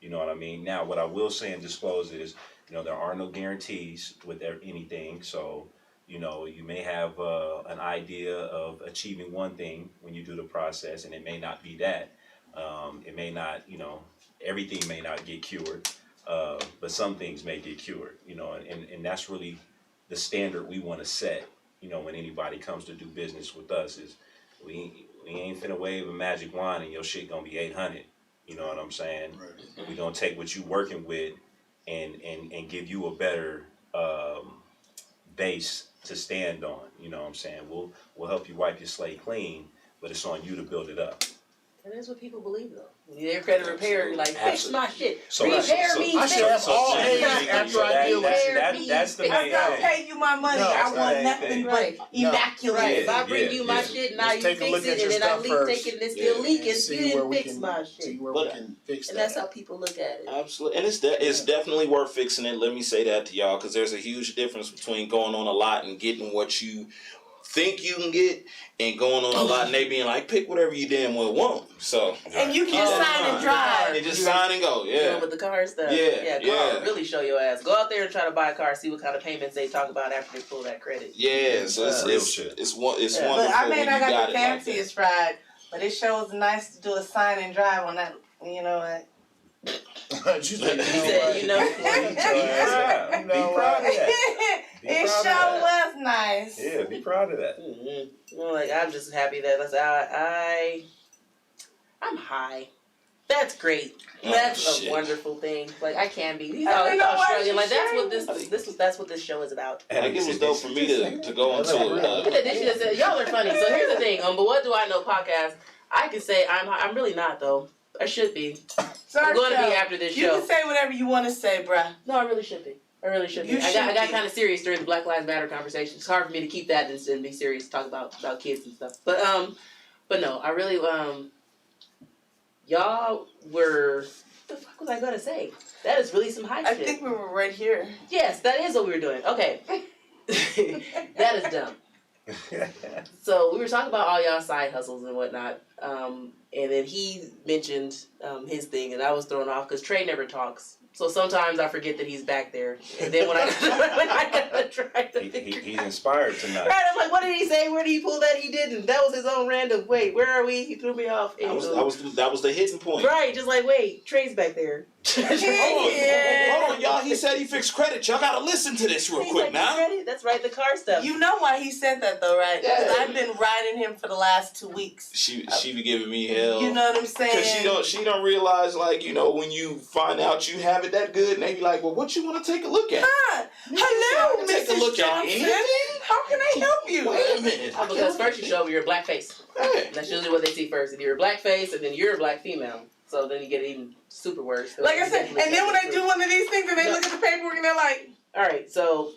You know what I mean? Now, what I will say and disclose is, there are no guarantees with anything. So, you may have an idea of achieving one thing when you do the process, and it may not be that. It may not, everything may not get cured, but some things may get cured, and that's really the standard we want to set, when anybody comes to do business with us is we ain't finna wave a magic wand and your shit gonna be 800. You know what I'm saying? Right. We gonna take what you working with and give you a better base to stand on. You know what I'm saying? We'll help you wipe your slate clean, but it's on you to build it up. And that's what people believe though. Their credit repair, you're like, fix my shit. So repair me. I should have all A's after I deal with you. That's the main thing. I'll pay you my money. I want nothing but immaculate. Right. If I bring you my shit, now you fix it, and then I take it and it's still leaking. You didn't fix my shit. See where we can fix that. And that's how people look at it. Absolutely, and it's definitely worth fixing it. Let me say that to y'all, because there's a huge difference between going on a lot and getting what you think you can get, and going on a lot and they being like, pick whatever you damn well want. So and you can sign and drive. And just sign and go. Yeah. With the car stuff. Yeah. Car really show your ass. Go out there and try to buy a car. See what kind of payments they talk about after they pull that credit. Yeah. So it's wonderful. But I may not got the fanciest fanciest ride, but it shows nice to do a sign and drive on that. You know what? Be proud of that. It sure was nice. Yeah, be proud of that. Mm-hmm. I'm just happy that I'm high. That's great. That's a wonderful thing. I can be. Australian. That's what this show is about. And it was dope for me to go into it. Y'all are funny. So here's the thing. But what do I know? Podcast. I can say I'm really not though. I should be. I'm going to be after this show. You can say whatever you want to say, bruh. No, I really should be. I got kind of serious during the Black Lives Matter conversation. It's hard for me to keep that and be serious, talk about kids and stuff. But no, I really y'all were. What the fuck was I gonna say? That is really some high shit. I think we were right here. Yes, that is what we were doing. Okay, that is dumb. So we were talking about all y'all side hustles and whatnot, and then he mentioned his thing, and I was thrown off because Trey never talks. So sometimes I forget that he's back there, and then when I gotta try to He's inspired tonight. right, I'm like, what did he say? Where did he pull that? He didn't. That was his own random. Wait, where are we? He threw me off. That was the hitting point. Right, just like wait, Trey's back there. Hold on, y'all. He said he fixed credit. Y'all gotta listen to this real He's quick like, now. credit? That's right, the car stuff. You know why he said that though, right? Because Yeah. I've been riding him for the last 2 weeks. She be giving me hell. You know what I'm saying? Cause she don't realize, like, you know, when you find out you have it that good, and they be like, well, what you want to take a look at? Hi. Hello, Take a Mrs. look at Johnson. anything? How can I help you? Wait a minute. Oh, because first you show me your black face. Hey. That's usually what they see first. If you're a black face, and then you're a black female. So then you get it even super worse. So Like I you said, definitely and then when can't I be do one of these things and they Yeah. look at the paperwork and they're like, All right, so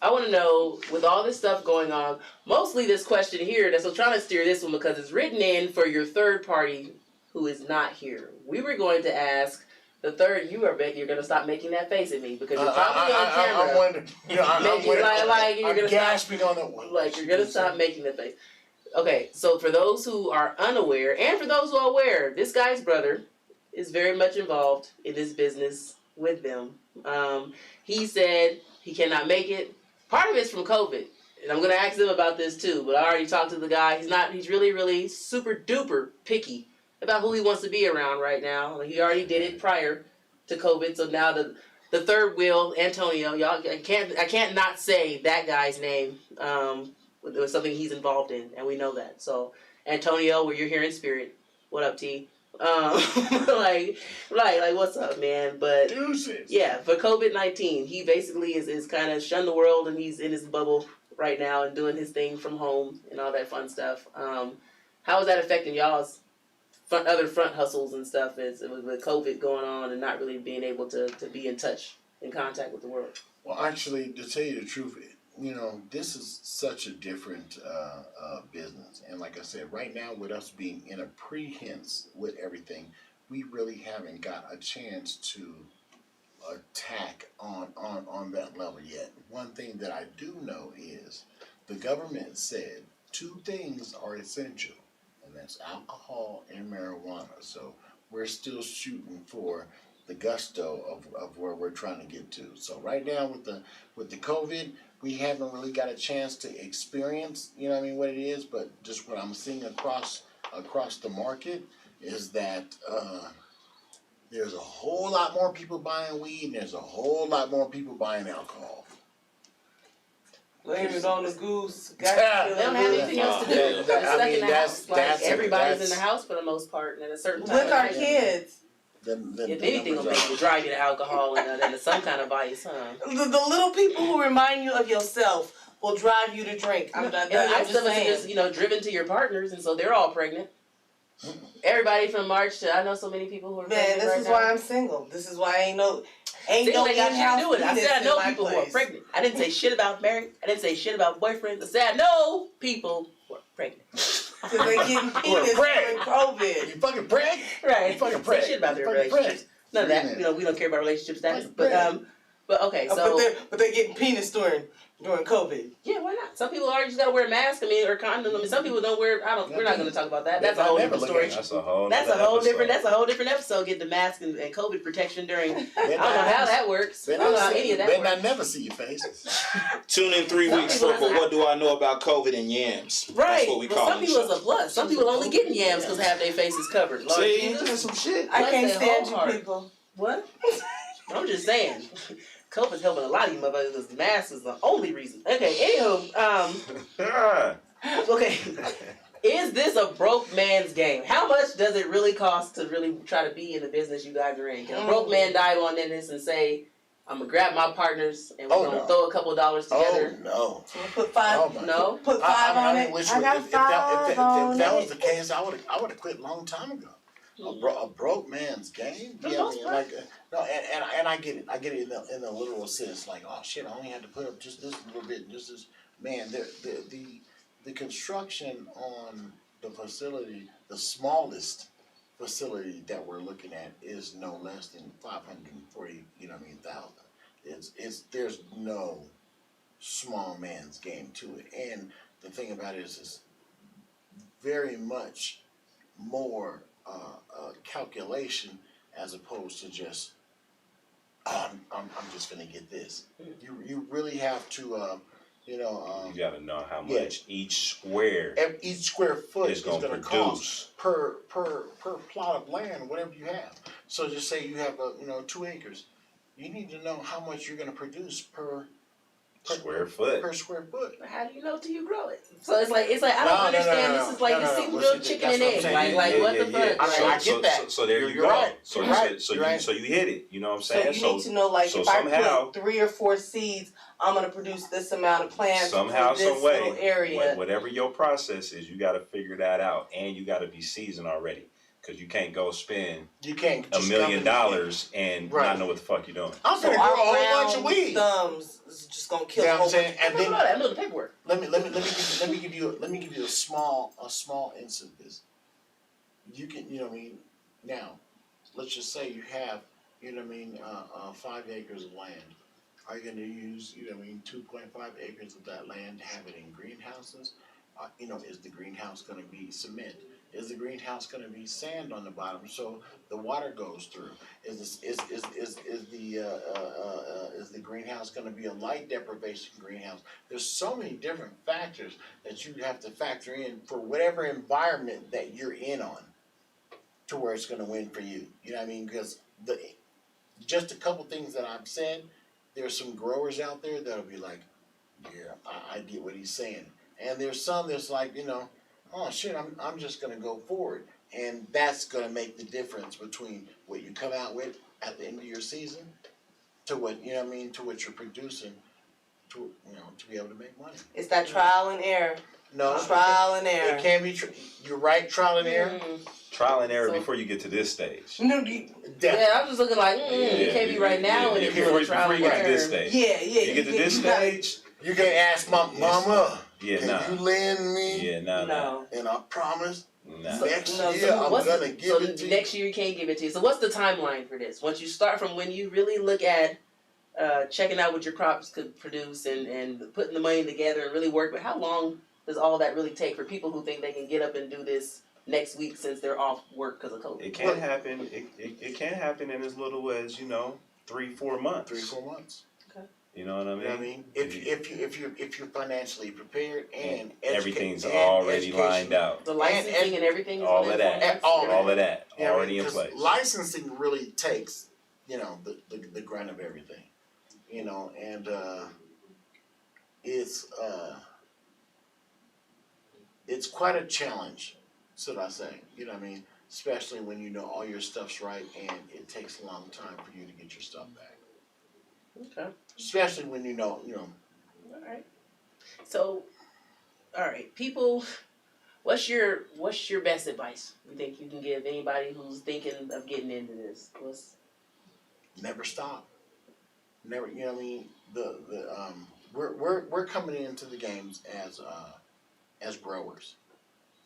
I want to know, with all this stuff going on, mostly this question here, that's I'm trying to steer this one because it's written in for your third party who is not here. We were going to ask the third, you're going to stop making that face at me because you're probably on camera. I'm wondering. You know, I'm Making wondering. like you're I'm gonna gasping stop, on the one. like you're gonna stop making the face. Okay, so for those who are unaware, and for those who are aware, this guy's brother is very much involved in this business with them. He said he cannot make it. Part of it's from COVID, and I'm gonna ask him about this too. But I already talked to the guy. He's really, really super duper picky about who he wants to be around right now. He already did it prior to COVID, so now the third wheel, Antonio, y'all, I can't not say that guy's name. It was something he's involved in, and we know that. So, Antonio, where you're here in spirit, what up, T? Like, what's up, man? But Deuces. yeah, for COVID-19, he basically is kind of shunned the world, and he's in his bubble right now and doing his thing from home and all that fun stuff. How is that affecting y'all's other front hustles and stuff with COVID going on and not really being able to be in touch, in contact with the world? Well, actually, to tell you the truth, you know, this is such a different business. And like I said, right now with us being in a prehense with everything, we really haven't got a chance to attack on that level yet. One thing that I do know is the government said 2 things are essential, and that's alcohol and marijuana. So we're still shooting for the gusto of where we're trying to get to. So right now with the COVID, we haven't really got a chance to experience, you know what I mean, what it is, but just what I'm seeing across the market is that there's a whole lot more people buying weed and there's a whole lot more people buying alcohol. blame it on the goose. Yeah. Got They don't have anything else to do. Yeah. They're stuck I mean, in the house. Like that's- everybody's in that's- the house for the most part, and at a certain time. with of our night, kids. If anything will make you drive you to alcohol and some kind of vice, huh? The little people who remind you of yourself will drive you to drink. I'm And the nice stuff is just, driven to your partners, and so they're all pregnant. Everybody from March to, I know so many people who are Man, pregnant this right is now. why I'm single. This is why ain't no Single ain't got shit to in-house do with it. I penis said I know in my people who are place. pregnant. I didn't say shit about married. I didn't say shit about boyfriends. I said I know people who are pregnant. Cause they getting penis during COVID. You fucking preg? Right. You fucking Say preg. shit about their You fucking relationships. preg. None of that. Yeah. We don't care about relationship status. Fucking But okay, so But they getting penis during COVID. yeah, why not? Some people are just gotta wear masks. Or condoms. Some people don't wear. We're not gonna talk about that. That's a whole different story. That's a whole. That's a nother whole episode. different. That's a whole different episode. Get the mask and COVID protection during. I don't Better know how that works. I don't know how any of that better works. not never see your face. Tune in 3 Some weeks people for doesn't What Do I Know About COVID and Yams. Right. That's what we But call some this people show. it's a plus. Some people only getting yams because half their face is covered. Lord See, Jesus. that's some shit. I Bless can't their stand whole you heart. people. What? I'm just saying. COVID's helping a lot of you motherfuckers because the mask is the only reason. Okay, anywho, okay. Is this a broke man's game? How much does it really cost to really try to be in the business you guys are in? Can a broke man dive on in this and say, I'm going to grab my partners and we're going to throw a couple dollars together? Oh no. So we'll put 5. Oh, my No? Put 5 on it. wish I got if 5 on that was it. the case, I would have quit a long time ago. A broke man's game. For the Yeah, most I mean, part. like no, and I get it. I get it in the literal sense. Like, oh shit, I only had to put up just this little bit. Just this. Man, the construction on the facility, the smallest facility that we're looking at is no less than 540. thousand. It's there's no small man's game to it. And the thing about it is very much more calculation as opposed to just I'm just gonna get this. You really have to, You gotta know how Yeah. much each square each square foot is is gonna gonna produce. cost per plot of land, whatever you have. So just say you have 2 acres. You need to know how much you're gonna produce per Square foot. per square foot. How do you know till you grow it? So it's like I don't No, understand. no, This is like no, the no. single Well, grilled see, chicken that's and what I'm egg. saying. Like what the fuck? I Like, get that. So there You're you go. right. So You're you right. so You're you right. so you hit it. You know what I'm So saying? you need to know, like, so if I somehow- put 3 or 4 seeds, I'm gonna produce this amount of plants Somehow, for this some way, little area. whatever your process is, you got to figure that out, and you got to be seasoned already, because you can't go spend You can't $1 just million come in. and Right. not know what the fuck you're doing. I'm So gonna grow a our whole bunch of round weeds. thumbs is just gonna kill You know a what whole I'm saying? bunch. And I then know that. I know the paperwork. let me give you a small instance of this. You can, now, let's just say you have, 5 acres of land. Are you gonna use, 2.5 acres of that land to have it in greenhouses? Is the greenhouse gonna be cement? Is the greenhouse gonna be sand on the bottom so the water goes through? Is the greenhouse gonna be a light deprivation greenhouse? There's so many different factors that you have to factor in for whatever environment that you're in on, to where it's gonna win for you. You know what I mean? Because just a couple things that I've said, there's some growers out there that'll be like, yeah, I get what he's saying. And there's some that's like, oh shit, I'm just gonna go forward. And that's gonna make the difference between what you come out with at the end of your season to what, to what you're producing to be able to make money. It's that trial and error. No, Trial and error. it can be, you're right, trial and error. Trial and error So- before you get to this stage. No, Yeah, I'm just looking like, it can't be right now and it's before trial you and get to this error. stage. yeah. You get to this stage. You can ask mama, Yeah, can nah. you lend me? Yeah, nah. No. And I promise Nah. next No, year so I'm what's gonna give so it to you. next year you can't give it to you. So what's the timeline for this? Once you start from when you really look at checking out what your crops could produce and putting the money together and really work, but how long does all that really take for people who think they can get up and do this next week since they're off work because of COVID? It can happen. It can happen in as little as 3-4 months. 3-4 months. You know what I mean? You know what I mean? If you're financially prepared and everything's and already education. lined out. The licensing and everything is All within of that. 4 months? All of that You know what I already mean? in 'Cause place. licensing really takes, the grunt of everything. And it's quite a challenge, should I say. You know what I mean? Especially when you know all your stuff's right and it takes a long time for you to get your stuff back. Okay. Especially when you know. All right. So, all right, people, what's your best advice you think you can give anybody who's thinking of getting into this? Never stop. Never, you know what I mean? We're coming into the games as growers.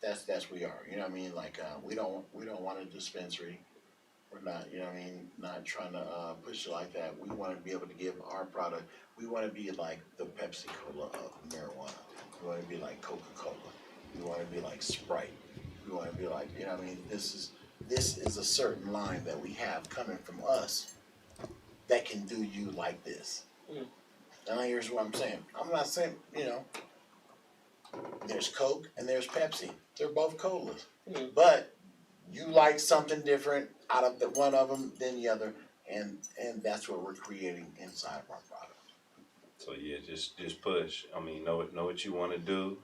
That's we are. You know what I mean? Like we don't want a dispensary. We're not, not trying to push it like that. We want to be able to give our product. We want to be like the Pepsi Cola of marijuana. We want to be like Coca-Cola. We want to be like Sprite. We want to be like, this is a certain line that we have coming from us that can do you like this. Mm. Now here's what I'm saying. I'm not saying, there's Coke and there's Pepsi. They're both colas. Mm. But you like something different out of the one of them than the other, and that's what we're creating inside of our product. So yeah, just push. I mean, know what you want to do.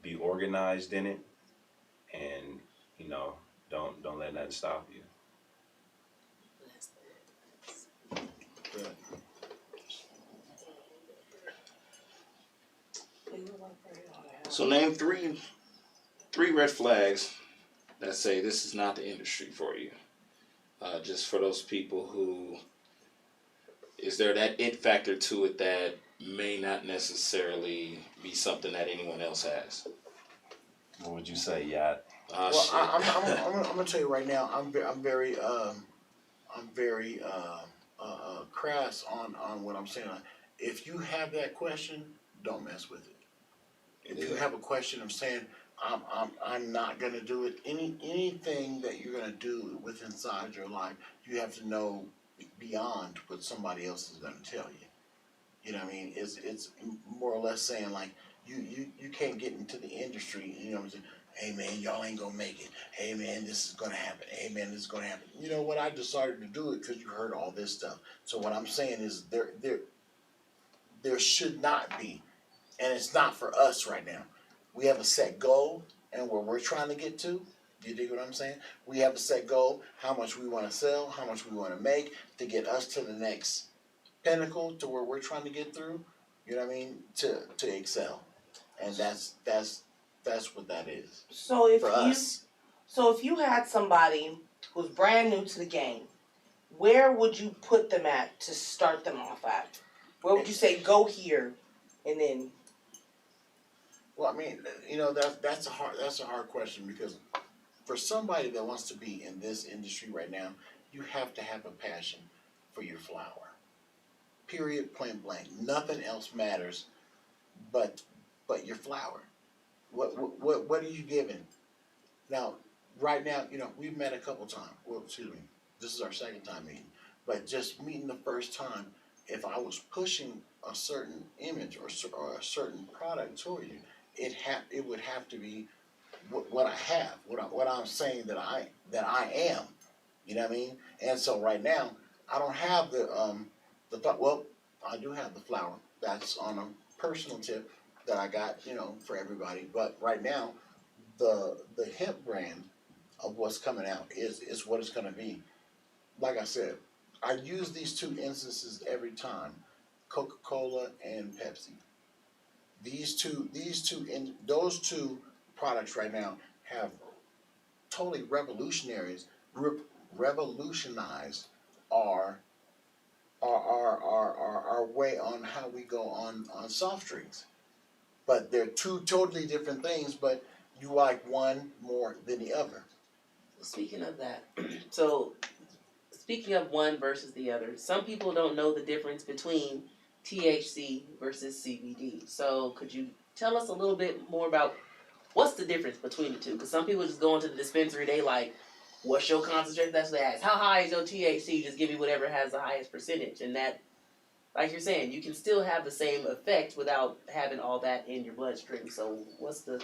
Be organized in it, and don't let that stop you. Good. So name three red flags that say this is not the industry for you. Just for those people who, is there that it factor to it that may not necessarily be something that anyone else has? What would you say, Yacht? Well, I'm gonna tell you right now. I'm very crass on what I'm saying. If you have that question, don't mess with it. If you have a question of saying I'm not gonna do it, anything that you're gonna do with inside your life, you have to know beyond what somebody else is gonna tell you. You know what I mean? It's more or less saying like you can't get into the industry. You know what I'm saying? Hey man, y'all ain't gonna make it. Hey man, this is gonna happen. Hey man, this is gonna happen. You know what? I decided to do it because you heard all this stuff. So what I'm saying is there should not be, and it's not for us right now. We have a set goal and where we're trying to get to. You dig what I'm saying? We have a set goal, how much we want to sell, how much we want to make to get us to the next pinnacle to where we're trying to get through. You know what I mean? To excel, and that's what that is So if for you us. so if you had somebody who's brand new to the game, where would you put them at to start them off at? Where would you say go here, and then Well, I mean, you know that's a hard question because for somebody that wants to be in this industry right now, you have to have a passion for your flower. Period. Point blank. Nothing else matters but your flower. What are you giving? Now, right now, you know, we've met a couple times. Well, excuse me, this is our second time meeting. But just meeting the first time, if I was pushing a certain image or a certain product toward you, it would have to be what I have, what I'm saying that I am. You know what I mean? And so right now, I don't have the thought. Well, I do have the flower. That's on a personal tip that I got, you know, for everybody. But right now, the hemp brand of what's coming out is what it's going to be. Like I said, I use these two instances every time: Coca-Cola and Pepsi. Those two products right now have totally revolutionized our our way on how we go on soft drinks. But they're two totally different things, but you like one more than the other. Speaking of that, so speaking of one versus the other, some people don't know the difference between THC versus CBD. So could you tell us a little bit more about what's the difference between the two? Because some people just go into the dispensary, they like, what's your concentration? That's what they ask. How high is your THC? Just give me whatever has the highest percentage. And that, like you're saying, you can still have the same effect without having all that in your bloodstream. So what's the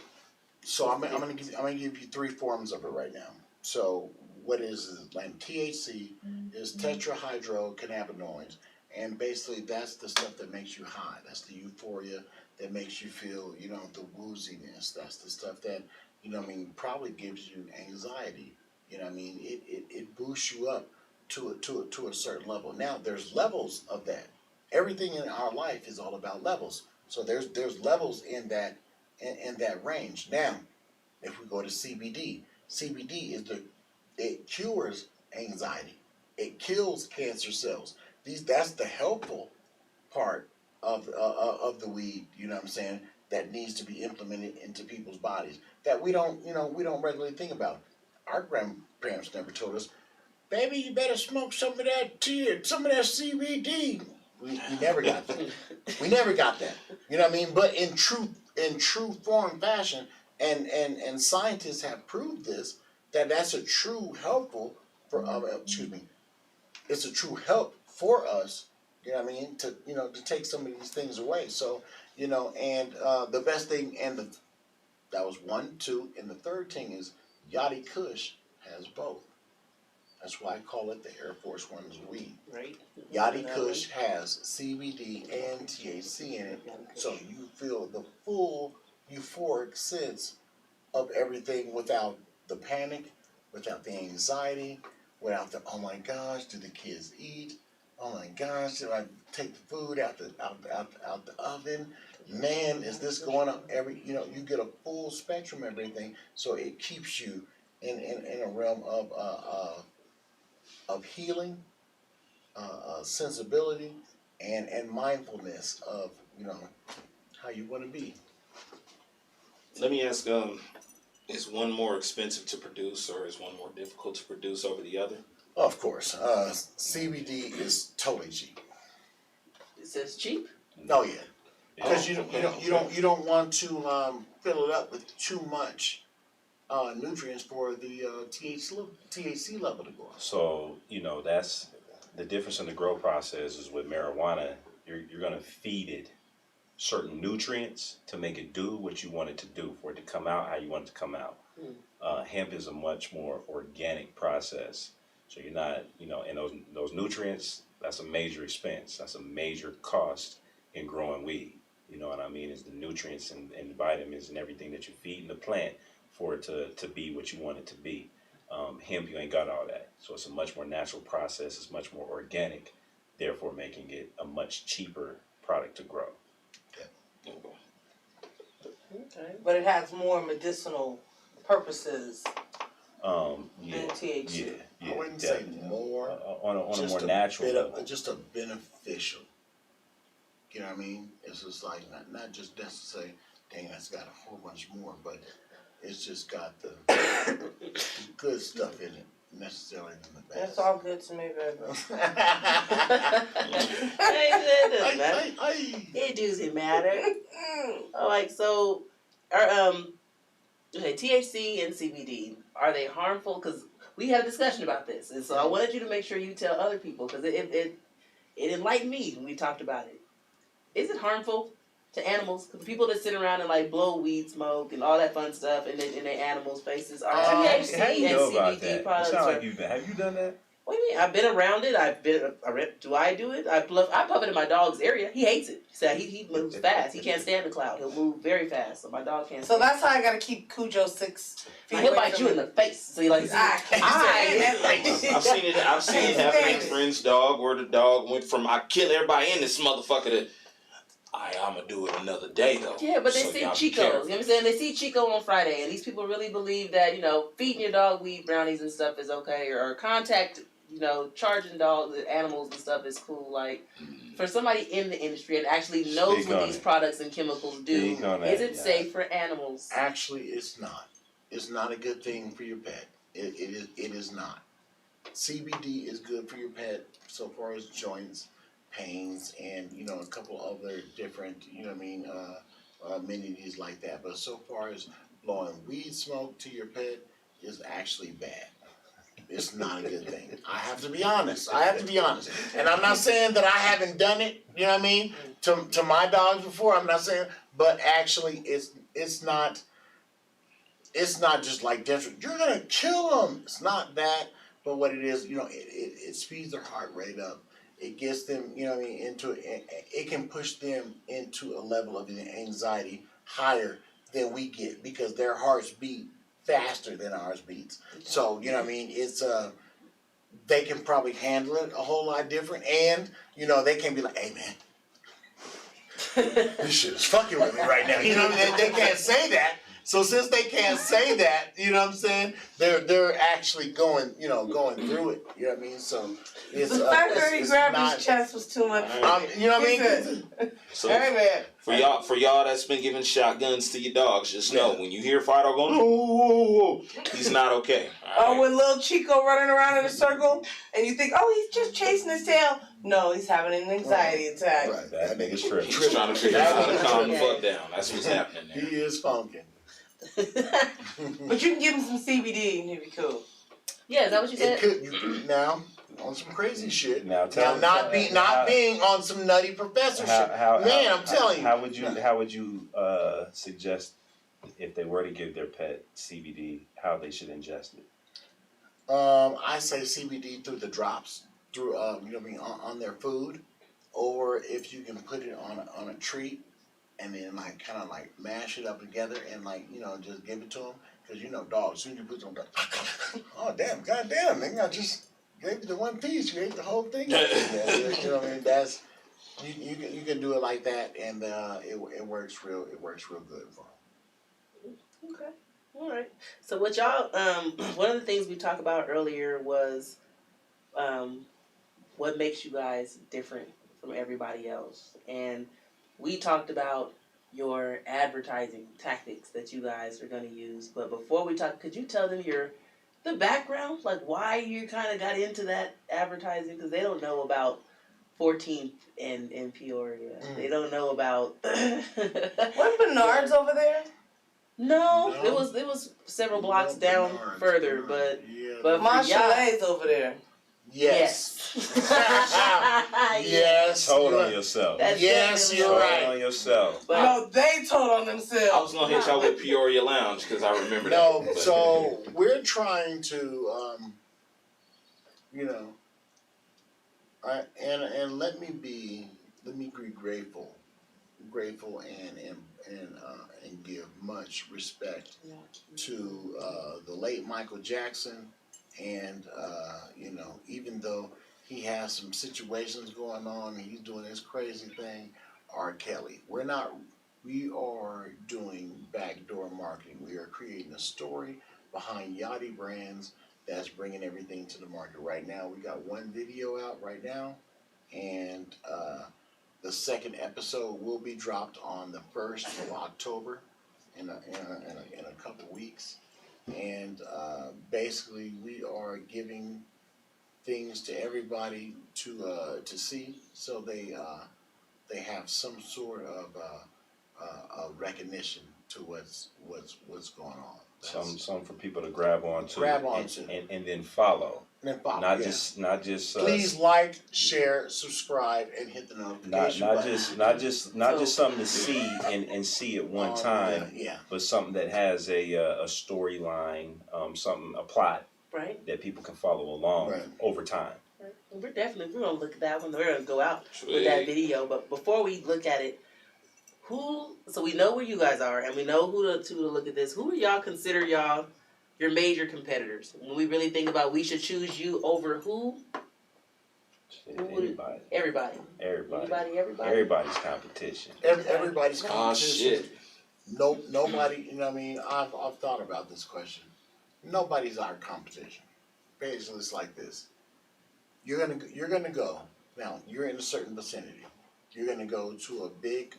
So I'm gonna give you three forms of it right now. So what is like THC is tetrahydrocannabinoids, and basically that's the stuff that makes you high. That's the euphoria that makes you feel, you know, the wooziness. That's the stuff that, you know what I mean, probably gives you anxiety. You know what I mean? It boosts you up to a certain level. Now there's levels of that. Everything in our life is all about levels. So there's levels in that range. Now, if we go to CBD, CBD it cures anxiety. It kills cancer cells. That's the helpful part of the weed. You know what I'm saying? That needs to be implemented into people's bodies that we don't regularly think about. Our grandparents never told us, baby, you better smoke some of that tea, some of that CBD. We never got that. We never got that. You know what I mean? But in true form fashion, and scientists have proved this, that's a true helpful for it's a true help for us. You know what I mean? To take some of these things away. So and the best thing that was one, two, and the third thing is Yachty Kush has both. That's why I call it the Air Force One's weed. right? Yachty Kush has CBD and THC in it, so you feel the full euphoric sense of everything without the panic, without the anxiety, without the oh my gosh, do the kids eat? Oh my gosh, did I take the food out the oven? Man, is this going up you get a full spectrum of everything, so it keeps you in a realm of healing, sensibility, and mindfulness of how you want to be. Let me ask, is one more expensive to produce or is one more difficult to produce over the other? Of course, CBD is totally cheap. It says cheap. Oh yeah, because you don't want to fill it up with too much nutrients for the THC level to go up. So that's the difference in the grow process is with marijuana, you're gonna feed it certain nutrients to make it do what you want it to do, for it to come out how you want it to come out. Hemp is a much more organic process, so you're not, and those nutrients, that's a major expense, that's a major cost in growing weed. You know what I mean? Is the nutrients and vitamins and everything that you feed in the plant for it to be what you want it to be. Hemp, you ain't got all that. So it's a much more natural process, it's much more organic, therefore making it a much cheaper product to grow. Okay. But it has more medicinal purposes Yeah, than THC. yeah, I wouldn't definitely. say more. On a Just more natural level. just a beneficial. You know what I mean? It's just like not just necessarily, dang, that's got a whole bunch more, but it's just got the good stuff in it, necessarily than the bad. That's all good to me, baby. It doesn't matter. It doesn't matter. Like, so, are okay, THC and CBD, are they harmful? Because we had a discussion about this, and so I wanted you to make sure you tell other people, because it enlightened me when we talked about it. Is it harmful to animals? Because people that sit around and like blow weed smoke and all that fun stuff in their animals' faces are THC How do you and know about CBD that? products. It sounds like have you done that? What do you mean? I've been around it. Do I do it? I puff it in my dog's area. He hates it. He said he moves fast. He can't stand the cloud. He'll move very fast. So my dog can't. So stand that's how I gotta keep Cujo 6 feet Now, he'll away bite from you in me. the face. So you like, I can't I've seen it happen in friend's dog, where the dog went from I kill everybody in this motherfucker to I'm gonna do it another day though. yeah, but they So see y'all be Chico. You know careful. what I'm saying? They see Chico on Friday, and these people really believe that, feeding your dog weed brownies and stuff is okay, or contact, charging dogs, animals and stuff is cool. Like, for somebody in the industry and actually knows Speak what on these it. products and chemicals do, Speak on is that, it yeah. safe for animals? Actually, it's not. It's not a good thing for your pet. It is not. CBD is good for your pet so far as joints, pains, and a couple other different amenities like that. But so far as blowing weed smoke to your pet is actually bad. It's not a good thing. I have to be honest. And I'm not saying that I haven't done it, you know what I mean, to my dogs before. I'm not saying, but actually it's not just like desperate. You're gonna kill them. It's not that, but what it is, it speeds their heart rate up. It gets them, into it can push them into a level of anxiety higher than we get because their hearts beat faster than ours beats. So, it's they can probably handle it a whole lot different, and they can be like, hey man, this shit is fucking with me right now. They can't say that. So since they can't say that, you know what I'm saying, they're actually going through it. You know what I mean? So it's The fact that he it's grabbed not, his chest was too much. you know what I mean? So Hey man. for y'all that's been giving shotguns to your dogs, just know when you hear Fido going, whoa, he's not okay. Oh, when little Chico running around in a circle and you think, oh, he's just chasing his tail. No, he's having an anxiety attack. Right. That nigga's tripping. He's trying to figure out how to calm the Yeah. fuck down. That's what's happening He there. is funking. But you can give him some CBD and he'll be cool. Yeah, is that what you It said? could now on some crazy shit. Now, Not how- being on some nutty professor shit. Man, I'm telling you. How would you suggest if they were to give their pet CBD, how they should ingest it? I say CBD through the drops, through on their food, or if you can put it on a treat, and then kind of mash it up together and just give it to them, because dogs, as soon as you put them, oh damn, goddamn, nigga, I just gave you the one piece, you ate the whole thing. You know what I mean? That's you can do it like that, and it works real good for them. Okay. All right. So what y'all, one of the things we talked about earlier was what makes you guys different from everybody else. And we talked about your advertising tactics that you guys are going to use. But before we talk, could you tell them the background, like why you kind of got into that advertising? Because they don't know about 14th and Peoria. They don't know about. Wasn't Bernard's over there? No, No. it was several blocks down Bernard's, further, but yeah, but for y'all, Monchalet's over there. Yes. Yes. Told you're- on yourself. That's Yes, definitely you're a- right. Told on yourself. But No, they told on I was themselves. gonna hit y'all with Peoria Lounge because I remember No, that. so we're trying to, you know, and let me be grateful and give much respect to the late Michael Jackson, and you know, even though he has some situations going on, and he's doing his crazy thing, R. Kelly. We are doing backdoor marketing. We are creating a story behind Yachty Brands that's bringing everything to the market right now. We got one video out right now, and the second episode will be dropped on the 1st of October in a couple weeks. And basically, we are giving things to everybody to see, so they have some sort of recognition to what's going on. Some for people to grab onto. Grab onto. And then follow. And then follow, Not yeah. just Please like, share, subscribe, and hit the notification button. not just something to see and see at one time, Yeah. but something that has a storyline, a plot right. that people can follow along Right. over time. Right. We're gonna look at that one. We're gonna go out with Sweet. that video. But before we look at it, so we know where you guys are, and we know who to look at this. Who do y'all consider your major competitors? When we really think about, we should choose you over who? Shit, Who would- everybody. Everybody. Everybody's competition. Everybody's Oh competition. shit. Nobody. You know what I mean? I've thought about this question. Nobody's our competition. Basically, it's like this. You're gonna go now. You're in a certain vicinity. You're gonna go to a big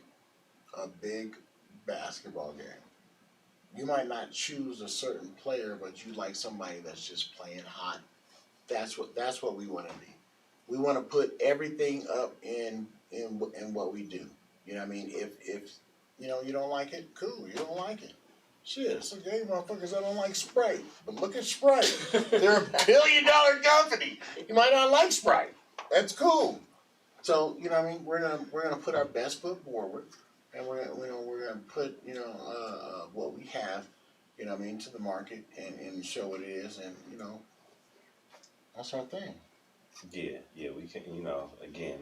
basketball game. You might not choose a certain player, but you like somebody that's just playing hot. That's what we want to be. We want to put everything up in what we do. You know what I mean? If you know you don't like it, cool. You don't like it. Shit, it's okay, motherfuckers that don't like Sprite. But look at Sprite. They're $1 billion company. You might not like Sprite. That's cool. So, you know what I mean? We're gonna put our best foot forward, and we're gonna put what we have, you know what I mean, to the market and show what it is, and you know, that's our thing. Yeah, we can. Again,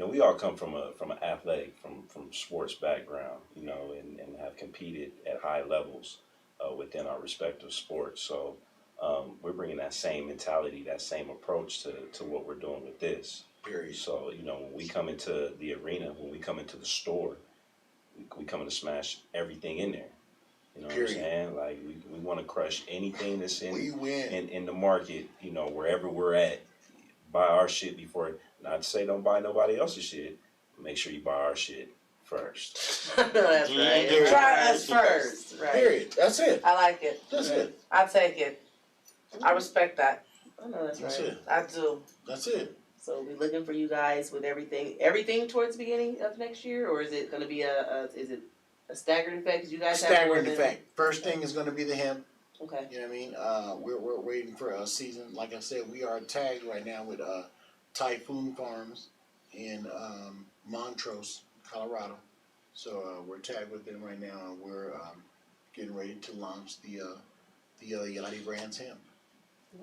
we all come from an athletic, from sports background, and have competed at high levels within our respective sports. So we're bringing that same mentality, that same approach to what we're doing with this. Period. So when we come into the arena, when we come into the store, we come in to smash everything in there. You know what I'm Period. saying? Like we want to crush anything that's We win. in the market. Wherever we're at, buy our shit before. Not to say don't buy nobody else's shit. Make sure you buy our shit first. That's right. Period. Try us first. Right. Period. That's it. I like it. That's it. I take it. I respect that. I know that's That's right. it. I do. That's it. So we're looking for you guys with everything towards the beginning of next year, or is it going to be a staggered effect? 'Cause you guys have more Staggering than- effect. First thing is going to be the hemp. Okay. You know what I mean? We're waiting for a season. Like I said, we are tagged right now with Typhoon Farms in Montrose, Colorado. So we're tagged with them right now, and we're getting ready to launch the Yachty Brands hemp.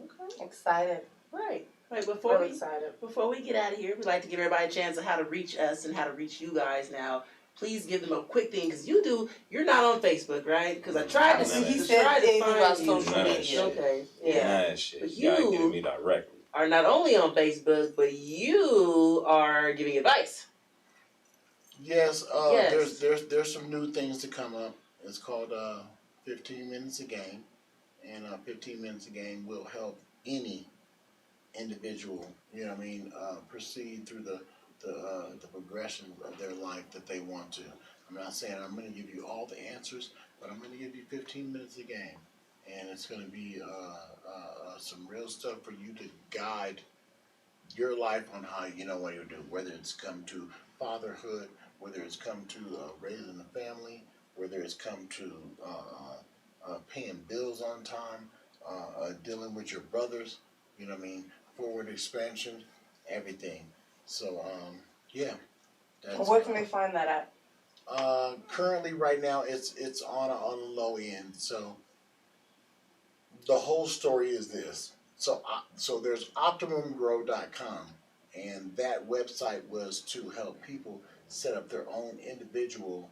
Okay. Excited. Right. Before Really we excited. Before we get out of here, we'd like to give everybody a chance on how to reach us and how to reach you guys now. Please give them a quick thing, because you're not on Facebook, right? Because I tried to see, He you said tried to anything find about you. social Nah, media. shit. Okay, yeah. Nah, shit. But You gotta get you- at me directly. Are not only on Facebook, but you are giving advice. Yes, Yes. there's some new things to come up. It's called 15 minutes a game, and 15 minutes a game will help any individual, you know what I mean, proceed through the progression of their life that they want to. I'm not saying I'm going to give you all the answers, but I'm going to give you 15 minutes a game, and it's going to be some real stuff for you to guide your life on how you know what you do, whether it's come to fatherhood, whether it's come to raising a family, whether it's come to paying bills on time, dealing with your brothers, you know what I mean, forward expansion, everything. So, yeah. That's, Where can they find that at? currently right now it's on a low end. So the whole story is this. So there's OptimumGrow.com, and that website was to help people set up their own individual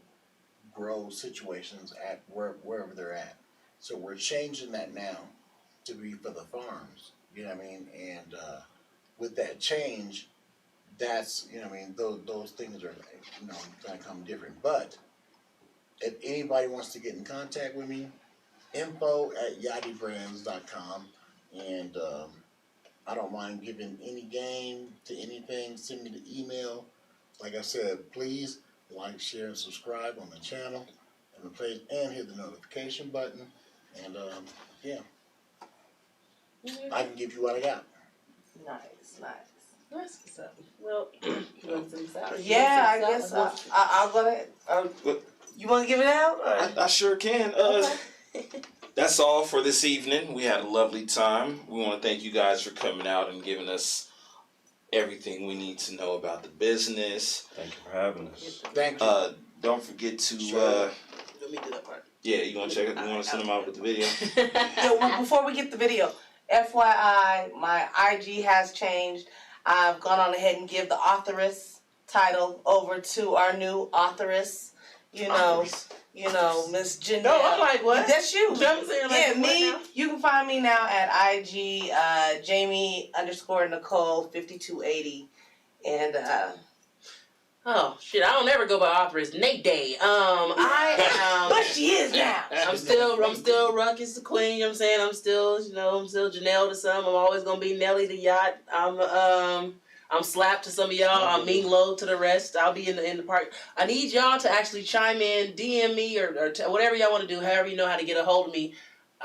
grow situations at wherever they're at. So we're changing that now to be for the farms. You know what I mean? And with that change, that's, you know what I mean, those things are, you know, gonna come different. But if anybody wants to get in contact with me, info@yaddybrands.com, and I don't mind giving any game to anything. Send me the email. Like I said, please like, share, and subscribe on the channel and the page, and hit the notification button. And yeah, I can give you what I got. Nice. That's what's up. Well, you want to send this out? Yeah, I guess I'll go ahead. You want to give it out? Or? I sure can. That's all for this evening. We had a lovely time. We want to thank you guys for coming out and giving us everything we need to know about the business. Thank you for having us. Thank you. Don't forget to Let me do that part. yeah, you want to check it? You want to send them out with the video? Yeah, well, before we get the video, FYI, my IG has changed. I've gone on ahead and give the authoress title over to our new authoress. You know, Miss Janelle. No, I'm like, what? That's you. Jumping in like, Yeah, what me. now? You can find me now at IG Jamie_Nicole5280, and Oh shit! I don't ever go by authoress. Nate Day. I am. but she is now. I'm still Ruckus the Queen. You know what I'm saying? I'm still Janelle to some. I'm always gonna be Nelly the Yacht. I'm Slap to some of y'all. I'm Mean Low to the rest. I'll be in the park. I need y'all to actually chime in, DM me, or whatever y'all want to do. However you know how to get a hold of me.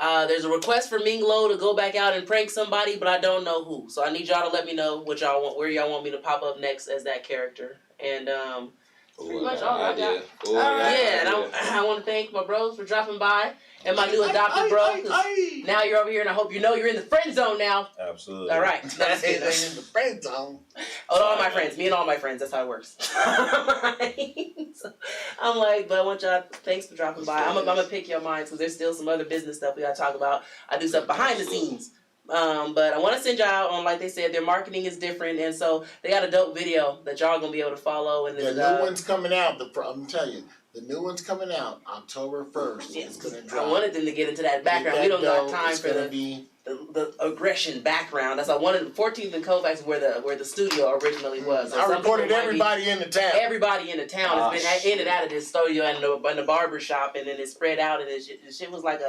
There's a request for Ming Lo to go back out and prank somebody, but I don't know who. So I need y'all to let me know what y'all want, where y'all want me to pop up next as that character. And pretty much all I got. Yeah, and I want to thank my bros for dropping by, and my new adopted bro. Now you're over here, and I hope you know you're in the friend zone now. Absolutely. All right. That's They good. in the friend zone. Oh, all my friends. Me and all my friends. That's how it works. So, I'm like, but I want y'all, thanks for dropping by. I'm gonna pick your minds because there's still some other business stuff we gotta talk about. I do stuff behind the scenes. But I want to send y'all out on, like they said, their marketing is different, and so they got a dope video that y'all gonna be able to follow. And The new one's coming out. I'm telling you, the new one's coming out October 1st. Yeah. It's gonna drop. I wanted them to get into that background. We don't got time for the be. the aggression background. That's why I wanted 14th and Kovacs where the studio originally was. So I some recorded people might everybody in the town. Everybody in the town has been in and out of this studio and the barber shop, and then it spread out, and the shit was like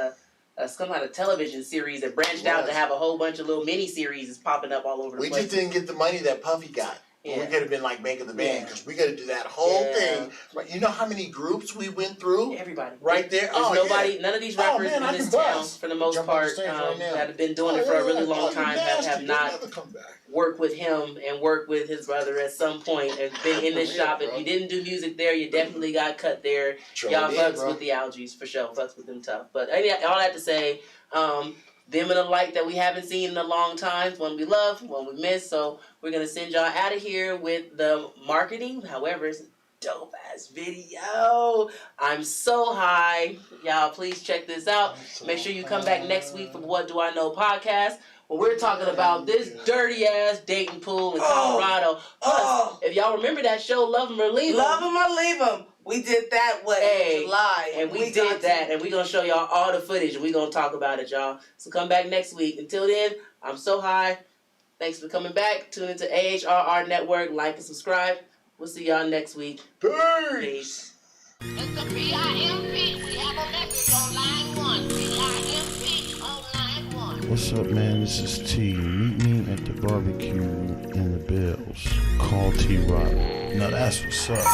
some kind of television series that branched out to have a whole bunch of little mini series popping up all over the We place. just didn't get the money that Puffy got. Yeah. We could have been like making the band because we got to do that whole thing. Right? You know how many groups we went through? Everybody. Right there. There's nobody, none of these rappers man, in this town, for the most part, that have been doing it for a really long time, have not worked with him and worked with his brother at some point and been in this shop. If you didn't do music there, you definitely got cut there. Y'all fucks with the Algies, for sure. Fucks with them tough. But all that to say, them in a light that we haven't seen in a long time, one we love, one we miss. So we're going to send y'all out of here with the marketing. However, it's a dope ass video. I'm so high. Y'all, please check this out. Make sure you come back next week for What Do I Know podcast, where we're talking about this dirty ass dating pool in Colorado. Plus, if y'all remember that show, Love 'Em or Leave 'Em. Love 'Em or Leave 'Em. We did that in July. And we did that, and we're going to show y'all all the footage, and we're going to talk about it, y'all. So come back next week. Until then, I'm so high. Thanks for coming back. Tune into AHRR Network. Like and subscribe. We'll see y'all next week. Peace. It's the PIMP. We have a message on line 1. PIMP on line 1. What's up, man? This is T. Meet me at the barbecue in the Bills. Call T-Rock. Now that's what's up.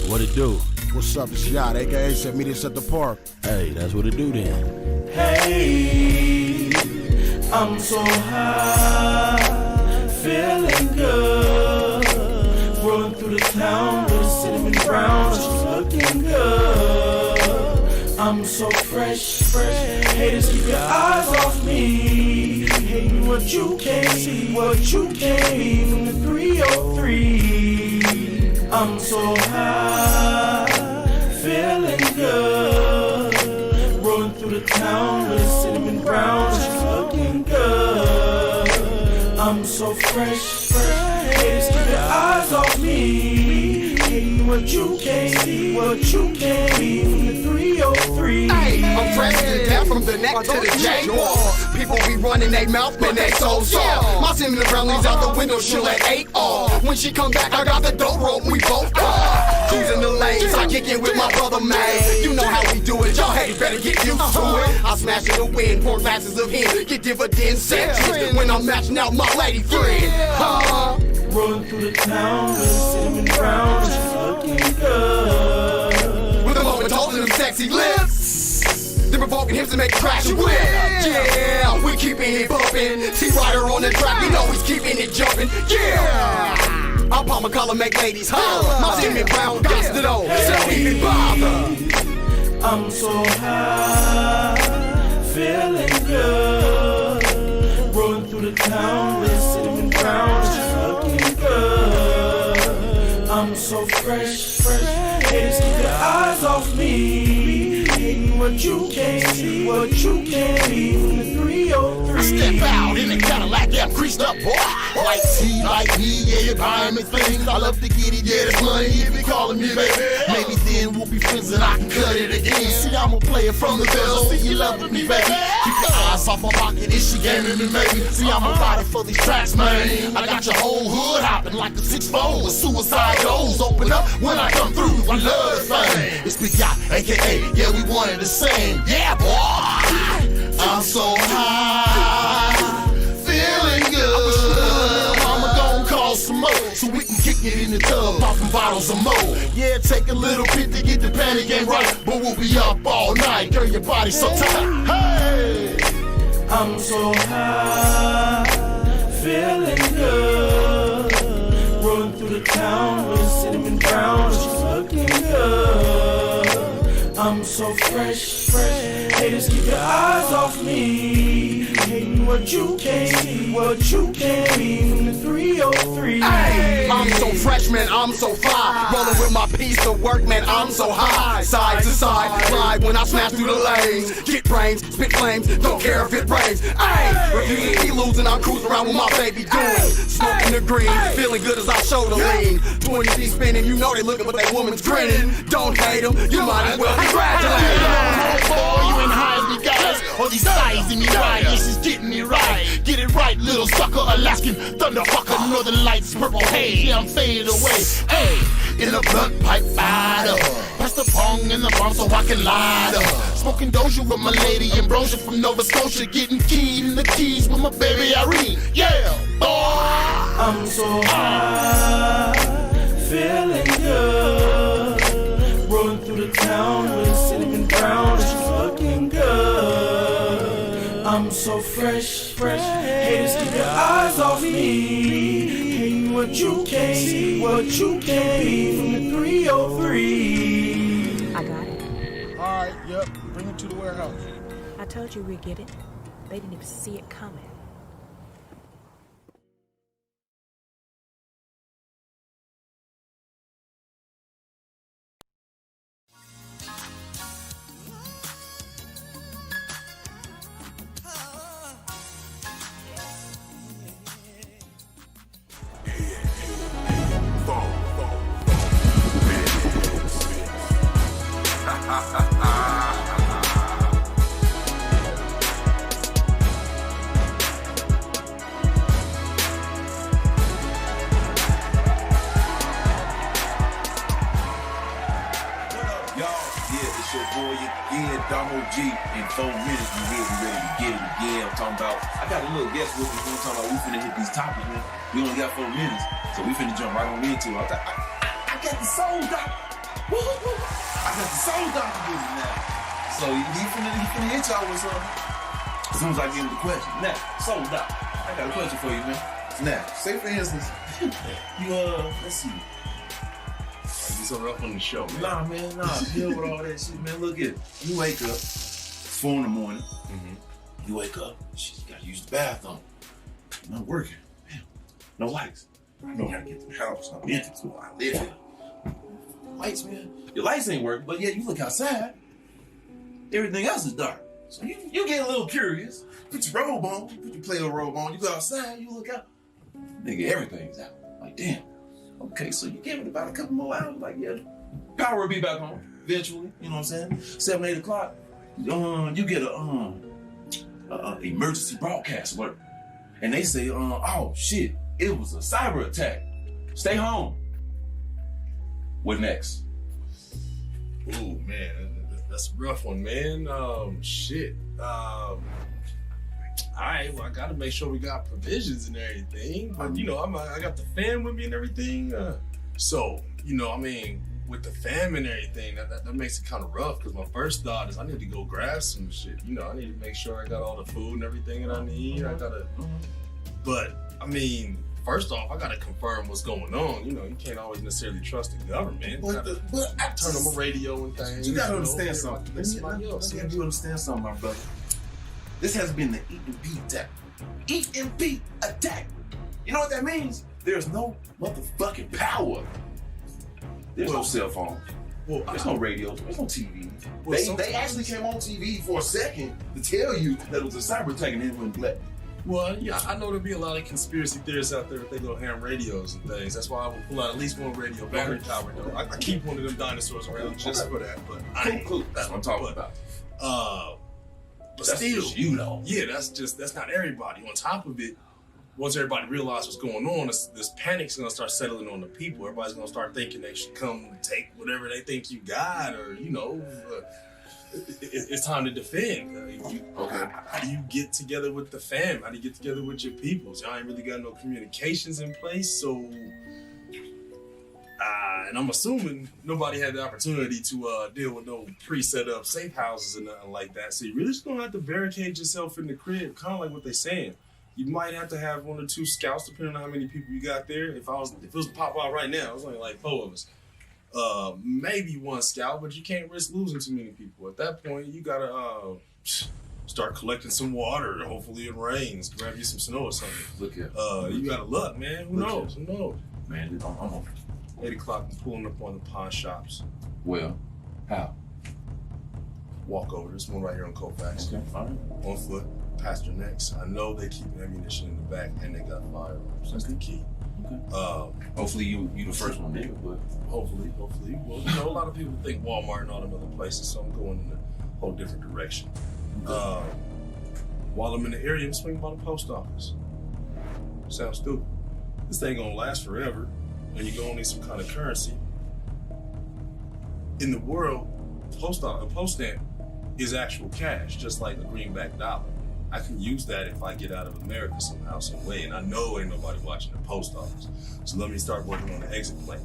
What it do? What's up, it's Yacht, aka said meet us at the park. Hey, that's what it do then. Hey, I'm so high, feeling good. I'm so fresh. Haters, keep your eyes off me. Hating what you can't see, what you can't be from the 303. I'm so high, feeling good. Rolling through the town with cinnamon brown, she's looking good. I'm so fresh. Haters, keep your eyes off me. Hating what you can't see, what you can't be from the 303. Hey, I'm fresh to death from the neck to the jaw. People be running their mouth, but they so soft. My cinnamon brown leaves out the window, she'll let 8 off. When she come back, I got the dope rope, we both off. Cruising the lanes, I kick it with my brother May. You know how we do it, y'all haters better get used to it. I smash in the wind, pour glasses of him, get dividends sent when I'm matching out my lady friend. Rolling through the town with cinnamon brown, she's looking good. With a moment holding them sexy lips, the provoking hips to make it crash and whip. Yeah, we keeping it bumping. T-Rider on the track, you know he's keeping it jumping. Yeah, our palmer color make ladies holler. My cinnamon brown got to know, so don't even bother. I'm so high, feeling good. Rolling through the town with cinnamon brown, she's looking good. I'm so fresh. Haters, keep your eyes off me. Hating what you can't see, what you can't be from the 303. I step out in the Cadillac, yeah, I'm creased up, boy. Like T, like me, yeah, you're buying me things. I love to get it, yeah, that's money, you be calling me, baby. Maybe then we'll be friends and I can cut it again. See, I'm a player from the bezel, see you loving me, baby. Keep your eyes off my pocket, if she gaming me, maybe. See, I'm a body for these tracks, man. I got your whole hood hopping like a 6-4 with suicide doors. Open up when I come through, I love the fame. It's Big Yacht, aka, yeah, we one and the same. Yeah, boy, I'm so high, feeling good. Mama gon' call some more, so we can kick it in the tub, popping bottles of more. Yeah, take a little bit to get the panic game right, but we'll be up all night. Girl, your body so tight. Hey, I'm so high, feeling good. Rolling through the town with cinnamon brown, she's looking good. I'm so fresh. Haters, keep your eyes off me. Hating what you can't see, what you can't be from the 303. Hey, I'm so fresh, man, I'm so fly. Rolling with my piece of work, man, I'm so high. Side to side, glide when I smash through the lanes. Get brains, spit flames, don't care if it rains. Hey, refusing to losing, I'm cruising around with my baby doing. Smoking the green, feeling good as I show the lean. 20 feet spinning, you know they looking, but that woman's grinning. Don't hate them, you might as well congratulate them. boy, you ain't high as me guys. All these sides in me right, yeah, she's getting it right. Get it right, little sucker, Alaskan thunderfucker, northern lights, purple haze, yeah, I'm fading away. Hey, in a blunt pipe fighter, pass the pong in the bomb so I can light her. Smoking Doja with my lady Ambrosia from Nova Scotia, getting keyed in the keys with my baby Irene. Yeah, boy, I'm so high, feeling good. Rolling through the town with cinnamon brown, she's looking good. I'm so fresh. Haters, keep your eyes off me. Hating what you can't see, what you can't be from the 303. I got it. Alright, yep. Bring it to the warehouse. I told you we'd get it. They didn't even see it coming. G in 4 minutes, we ready to get it again. I'm talking about, I got a little guest with me. I'm talking about we finna hit these topics, man. We only got 4 minutes, so we finna jump right on into it. I got the soul doctor. I got the soul doctor with me now. So he finna hit y'all with something. As soon as I give him the question. Now, soul doctor, I got a question for you, man. Now, say for instance, you let's see. something up on the show, man. Nah, man, deal with all that shit, man. Look at it. You wake up, it's 4 in the morning. You wake up, shit, you gotta use the bathroom. I'm not working. Man, no lights. I know how to get to the house. I'm in it, so I live here. Lights, man. Your lights ain't working, but yeah, you look outside. Everything else is dark. So you get a little curious. Put your robe on, put your player robe on. You go outside, you look out. Nigga, everything's out. Like, damn. Okay, so you give it about a couple more hours. Like, yeah, power will be back on eventually. You know what I'm saying? 7, 8 o'clock. You get a emergency broadcast alert, and they say, oh shit, it was a cyber attack. Stay home. What next? Ooh, man, that's a rough one, man. Shit. All right, well, I gotta make sure we got provisions and everything. But you know, I got the fam with me and everything. So, you know, I mean, with the fam and everything, that makes it kind of rough. Because my first thought is I need to go grab some shit. You know, I need to make sure I got all the food and everything that I need. I gotta. But I mean, first off, I gotta confirm what's going on. You know, you can't always necessarily trust the government. But I turn on my radio and things. You gotta understand something. Let me have you understand something, my brother. This has been the eat and beat attack. Eat and beat attack. You know what that means? There's no motherfucking power. There's no cell phones. There's no radios. There's no TV. They actually came on TV for a second to tell you that it was a cyber attack and then it went black. Well, yeah, I know there'll be a lot of conspiracy theorists out there with their little ham radios and things. That's why I will pull out at least one radio battery powered though. I keep one of them dinosaurs around just for that. But cool. That's what I'm talking about. But that's still, just you know. Yeah, that's not everybody. On top of it, once everybody realizes what's going on, this panic's gonna start settling on the people. Everybody's gonna start thinking they should come and take whatever they think you got, or you know, it's time to defend. How do you get together with the fam? How do you get together with your peoples? Y'all ain't really got no communications in place, so. And I'm assuming nobody had the opportunity to deal with no pre-set up safe houses and nothing like that. So you really just gonna have to barricade yourself in the crib, kind of like what they're saying. You might have to have 1 or 2 scouts, depending on how many people you got there. If it was to pop out right now, it's only like 4 of us. Maybe 1 scout, but you can't risk losing too many people. At that point, you gotta start collecting some water. Hopefully it rains. Grab you some snow or something. Look here. You gotta look, man. Who knows? Who knows? Man, I'm 8 o'clock, I'm pulling up on the pawn shops. Well, how? Walk over. There's one right here on Colfax. Okay, fine. On foot, past your necks. I know they keep ammunition in the back and they got firearms. That's the key. Okay. Hopefully you the first one there, but hopefully. Well, you know, a lot of people think Walmart and all them other places, so I'm going in a whole different direction. While I'm in the area, I'm swinging by the post office. Sounds stupid. This thing gonna last forever. And you're gonna need some kind of currency. In the world, a post stamp is actual cash, just like a greenback dollar. I can use that if I get out of America somehow, some way, and I know ain't nobody watching the post office. So let me start working on the exit plan.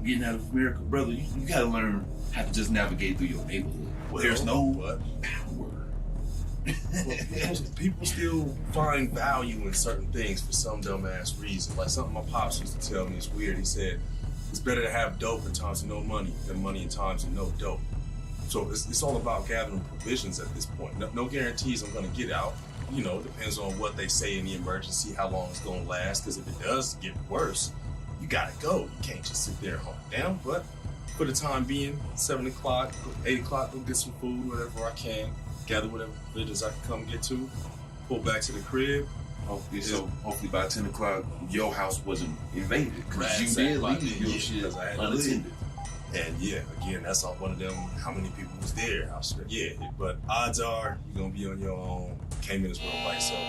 Getting out of America, brother, you gotta learn how to just navigate through your neighborhood. There's no power. People still find value in certain things for some dumbass reason. Like something my pops used to tell me is weird. He said, it's better to have dope in times of no money than money in times of no dope. So it's all about gathering provisions at this point. No guarantees I'm gonna get out. You know, it depends on what they say in the emergency, how long it's gonna last, because if it does get worse, you gotta go. You can't just sit there and hold down. But for the time being, 7 o'clock, 8 o'clock, go get some food, whatever I can. Gather whatever provisions I can come get to, pull back to the crib. Hopefully by 10 o'clock, your house wasn't invaded. Because you did leave your shit unattended. And yeah, again, that's on one of them, how many people was there. But odds are, you're gonna be on your own. Came in this world by yourself.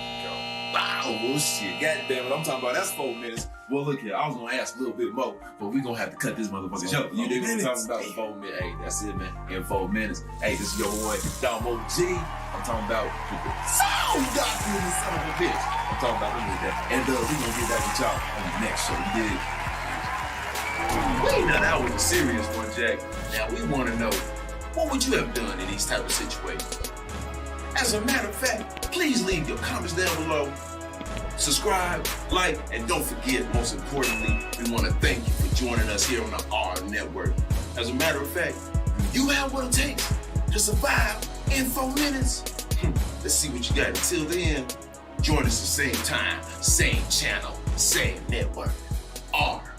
Oh, well, shit. God damn it. I'm talking about that's 4 minutes. Well, look here. I was going to ask a little bit more, but we're going to have to cut this motherfucker short. You dig what I'm talking about? 4 minutes. Hey, that's it, man. In 4 minutes. Hey, this is your boy, Damo G. I'm talking about so God-fearing son of a bitch. I'm talking about that. And we're going to get back with y'all on the next show. You dig? Now that was a serious one, Jack. Now, we want to know, what would you have done in these type of situations? As a matter of fact, please leave your comments down below. subscribe, like, and don't forget, most importantly, we want to thank you for joining us here on the AHRR Network. As a matter of fact, do you have what it takes to survive in 4 minutes? Let's see what you got. Until then, join us the same time, same channel, same network. AHRR.